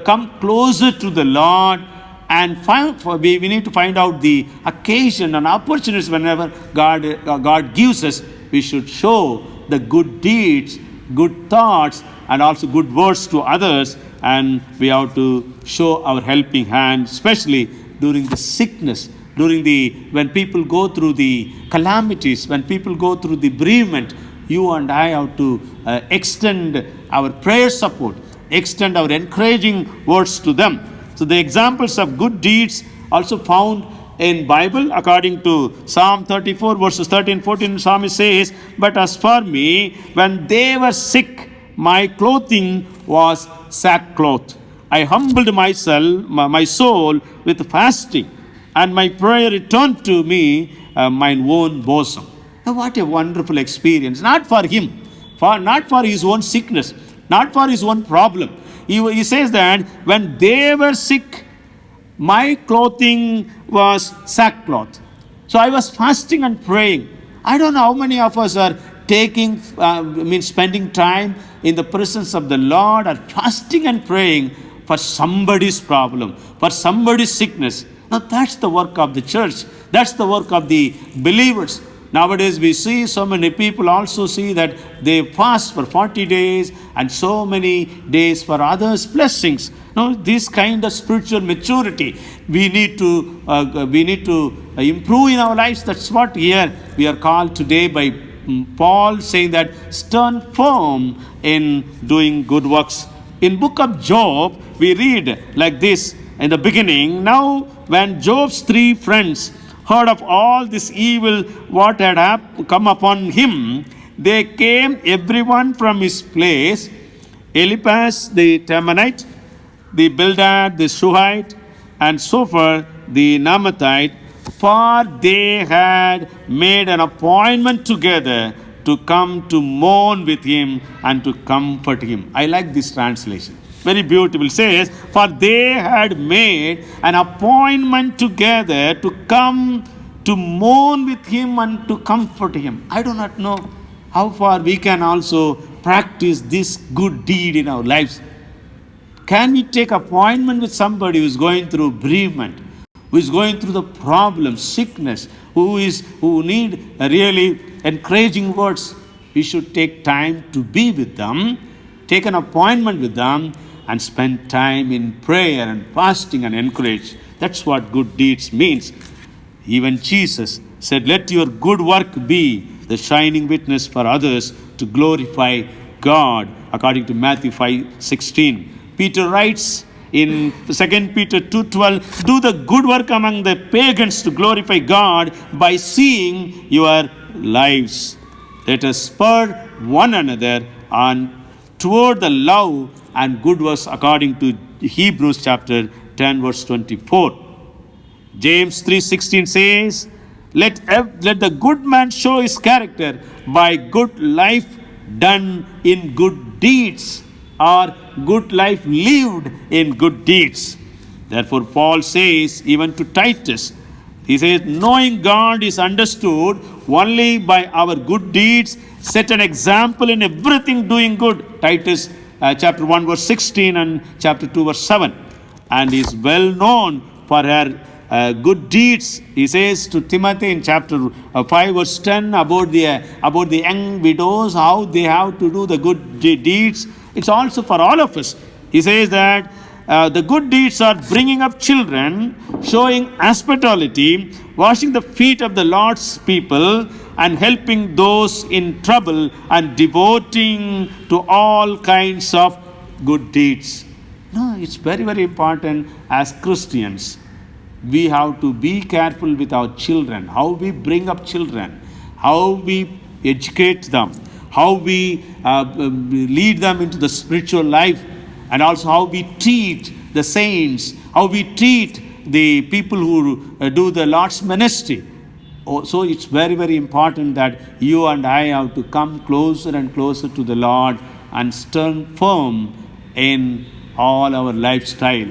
come closer to the Lord, and we need to find out the occasion and opportunities whenever God gives us. We should show the good deeds, good thoughts, and also good words to others, and we have to show our helping hand, especially during the sickness, when people go through the calamities, when people go through the bereavement. You and I have to extend our prayer support, extend our encouraging words to them. So the examples of good deeds also found in Bible, according to Psalm 34 verses 13-14, psalmist says, "But as for me, when they were sick, my clothing was sackcloth. I humbled myself, my soul with fasting, and my prayer returned to me, mine own bosom." Now, what a wonderful experience. Not for him, not for his own sickness, not for his own problem. He says that when they were sick, my clothing was sackcloth. So I was fasting and praying. I don't know how many of us are spending time in the presence of the Lord, or fasting and praying for somebody's problem, for somebody's sickness. Now that's the work of the church. That's the work of the believers. Nowadays we see so many people also see that they fast for 40 days and so many days for others' blessings. Now this kind of spiritual maturity we need to improve in our lives. That's what here we are called today by Paul, saying that stand firm in doing good works. In book of Job we read like this in the beginning. Now when Job's 3 friends heard of all this evil what had come upon him, they came everyone from his place, Eliphaz the Temanite, the Bildad the Shuhite, and Sophar the Naamathite, for they had made an appointment together to come to mourn with him and to comfort him. I like this translation. Very beautiful. It says, for they had made an appointment together to come to mourn with him and to comfort him. I do not know how far we can also practice this good deed in our lives. Can we take appointment with somebody who is going through bereavement, who is going through the problem, sickness, who need really encouraging words? We should take time to be with them, take an appointment with them, and spend time in prayer and fasting and encourage. That's what good deeds means. Even Jesus said, let your good work be the shining witness for others to glorify God, according to Matthew 5:16. Peter writes in 2 Peter 2:12, do the good work among the pagans to glorify God by seeing your lives. Let us spur one another on toward the love and good works, according to Hebrews chapter 10 verse 24. James 3:16 says, let the good man show his character by good life done in good deeds, or good life lived in good deeds. Therefore Paul says even to Titus, he says, knowing God is understood only by our good deeds, set an example in everything doing good. Titus chapter 1 verse 16 and chapter 2 verse 7. And is well known for her good deeds. He says to Timothy in chapter 5 verse 10 about the young widows, how they have to do the good deeds. It's also for all of us. He says that the good deeds are bringing up children, showing hospitality, washing the feet of the Lord's people, and helping those in trouble, and devoting to all kinds of good deeds. No, it's very, very important as Christians. We have to be careful with our children, how we bring up children, how we educate them, how we lead them into the spiritual life, and also how we treat the saints, how we treat the people who do the Lord's ministry. So it's very, very important that you and I have to come closer and closer to the Lord and stand firm in all our lifestyle.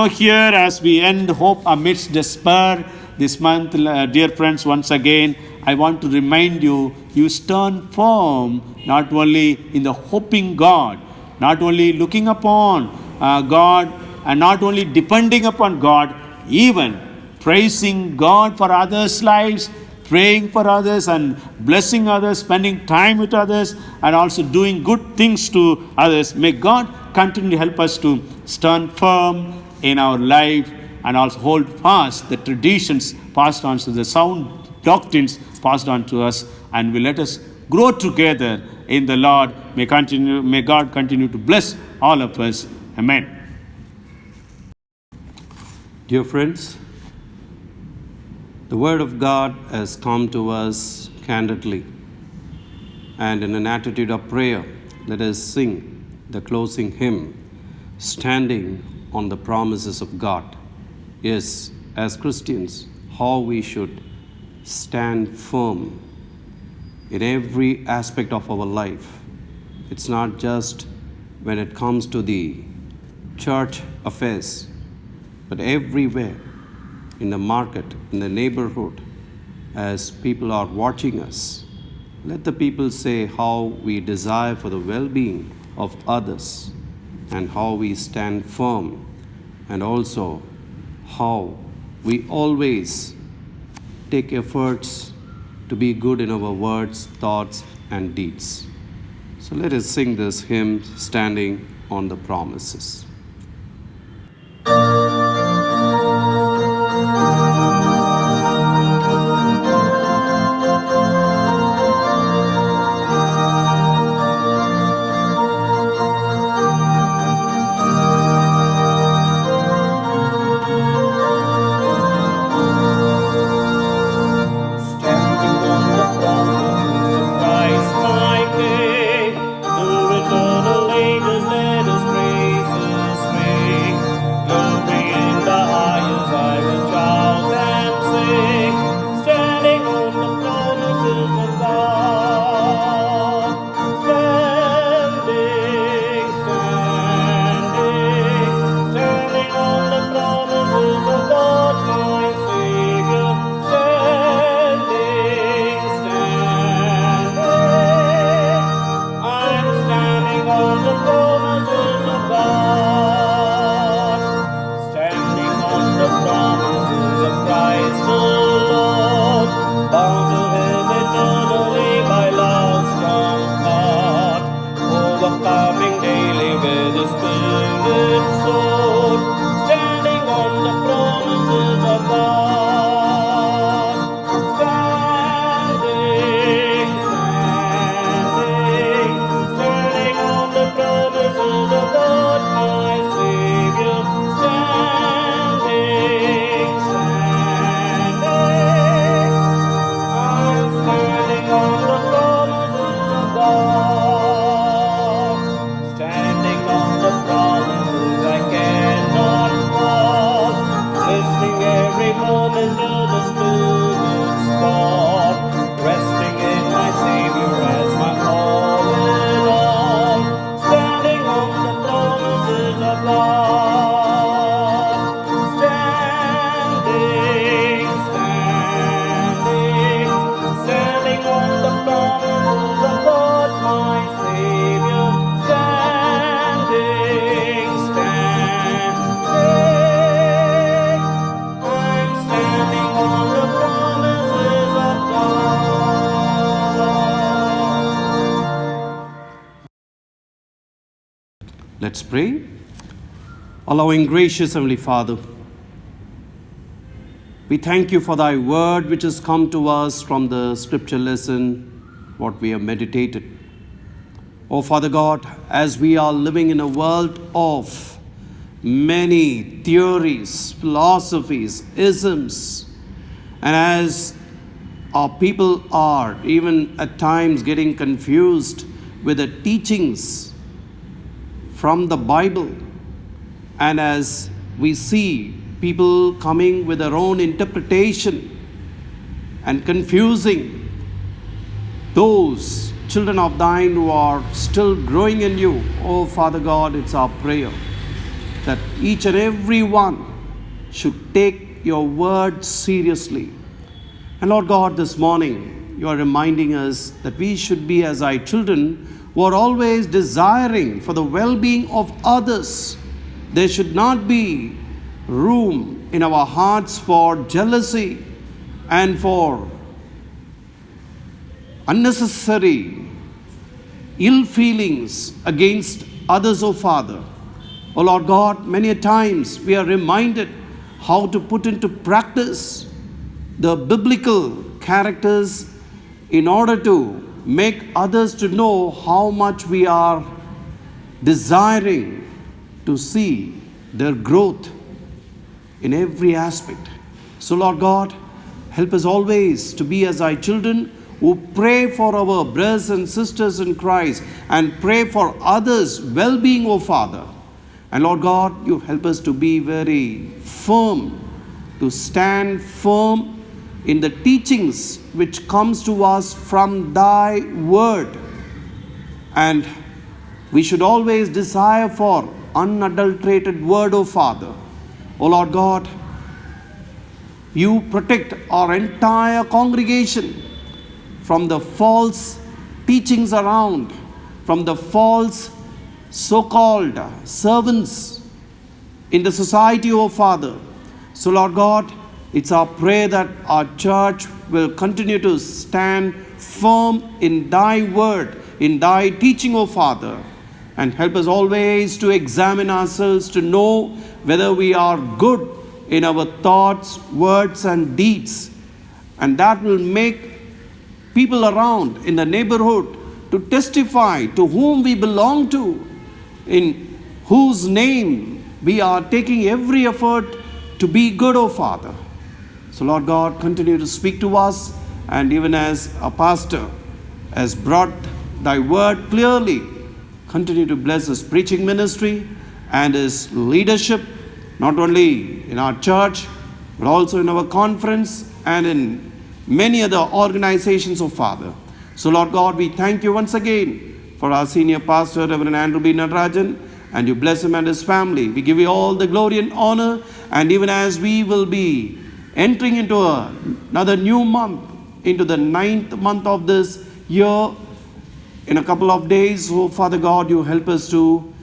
Here as we end Hope Amidst Despair this month, dear friends, once again, I want to remind you, you stand firm not only in the hoping God, not only looking upon God, and not only depending upon God, even praising God for others' lives, praying for others and blessing others, spending time with others, and also doing good things to others. May God continue to help us to stand firm in our life and also hold fast the traditions passed on to the sound doctrines passed on to us, and will let us grow together in the Lord. May God continue to bless all of us. Amen. Dear friends, the Word of God has come to us candidly, and in an attitude of prayer, let us sing the closing hymn, Standing on the Promises of God. Yes, as Christians, how we should stand firm in every aspect of our life. It's not just when it comes to the church affairs, but everywhere, in the market, in the neighborhood, as people are watching us. Let the people say how we desire for the well-being of others and how we stand firm, and also how we always take efforts to be good in our words, thoughts, and deeds. So let us sing this hymn, Standing on the Promises. Standing on the promises of Christ my King, through eternal ages let us praise His name. Glory in the highest I will shout and sing, standing on the promises of God. Standing on the promises of God, my Savior. I'm standing on the promises of God, standing on the promises of Christ the Lord, bound to Him eternally by love's strong heart, overcoming daily with His spirit sword, standing on the promises of God. Standing on the promises of God, my Savior. Standing. I'm standing on the promises of God. Standing on the promises I cannot fall, listening every moment to the Spirit's call, resting in my Savior as my all in all, standing on the promises of God. Standing on the promises of God, my Savior. I'm standing on the promises of God. Let's pray. Allowing gracious Heavenly Father, we thank you for thy word which has come to us from the scripture lesson, what we have meditated. Oh Father God, as we are living in a world of many theories, philosophies, isms, and as our people are even at times getting confused with the teachings from the Bible, and as we see people coming with their own interpretation and confusing those children of thine who are still growing in you, oh Father God, it's our prayer that each and every one should take your word seriously. And Lord God, this morning you are reminding us that we should be as thy children who are always desiring for the well-being of others. There should not be room in our hearts for jealousy and for unnecessary ill feelings against others, O Father. O Lord God, many a times we are reminded how to put into practice the biblical characters in order to make others to know how much we are desiring to see their growth in every aspect. So Lord God, help us always to be as thy children who pray for our brothers and sisters in Christ and pray for others' well-being, O Father. And Lord God, you help us to be very firm, to stand firm in the teachings which comes to us from thy word. And we should always desire for unadulterated word, O Father. O Lord God, you protect our entire congregation from the false teachings around, from the false so-called servants in the society, O Father. So Lord God, it's our prayer that our church will continue to stand firm in thy word, in thy teaching, O Father, and help us always to examine ourselves to know whether we are good in our thoughts, words, and deeds. And that will make people around in the neighborhood to testify to whom we belong to, in whose name we are taking every effort to be good, O Father. So Lord God, continue to speak to us, and even as a pastor has brought thy word clearly, continue to bless his preaching ministry and his leadership, not only in our church, but also in our conference and in many other organizations, O Father. So Lord God, we thank you once again for our senior pastor, Reverend Andrew B. Natarajan, and you bless him and his family. We give you all the glory and honor, and even as we will be entering into another new month, into the 9th month of this year, in a couple of days, oh Father God, you help us to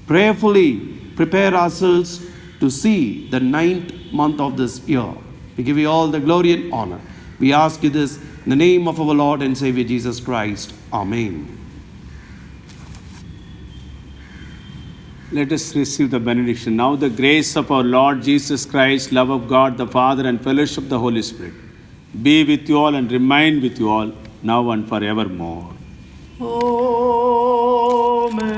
prayerfully prepare ourselves to see the 9th month of this year. We give you all the glory and honor. We ask you this in the name of our Lord and Savior Jesus Christ. Amen. Let us receive the benediction. Now the grace of our Lord Jesus Christ, love of God the Father, and fellowship of the Holy Spirit be with you all and remain with you all now and forevermore. Amen.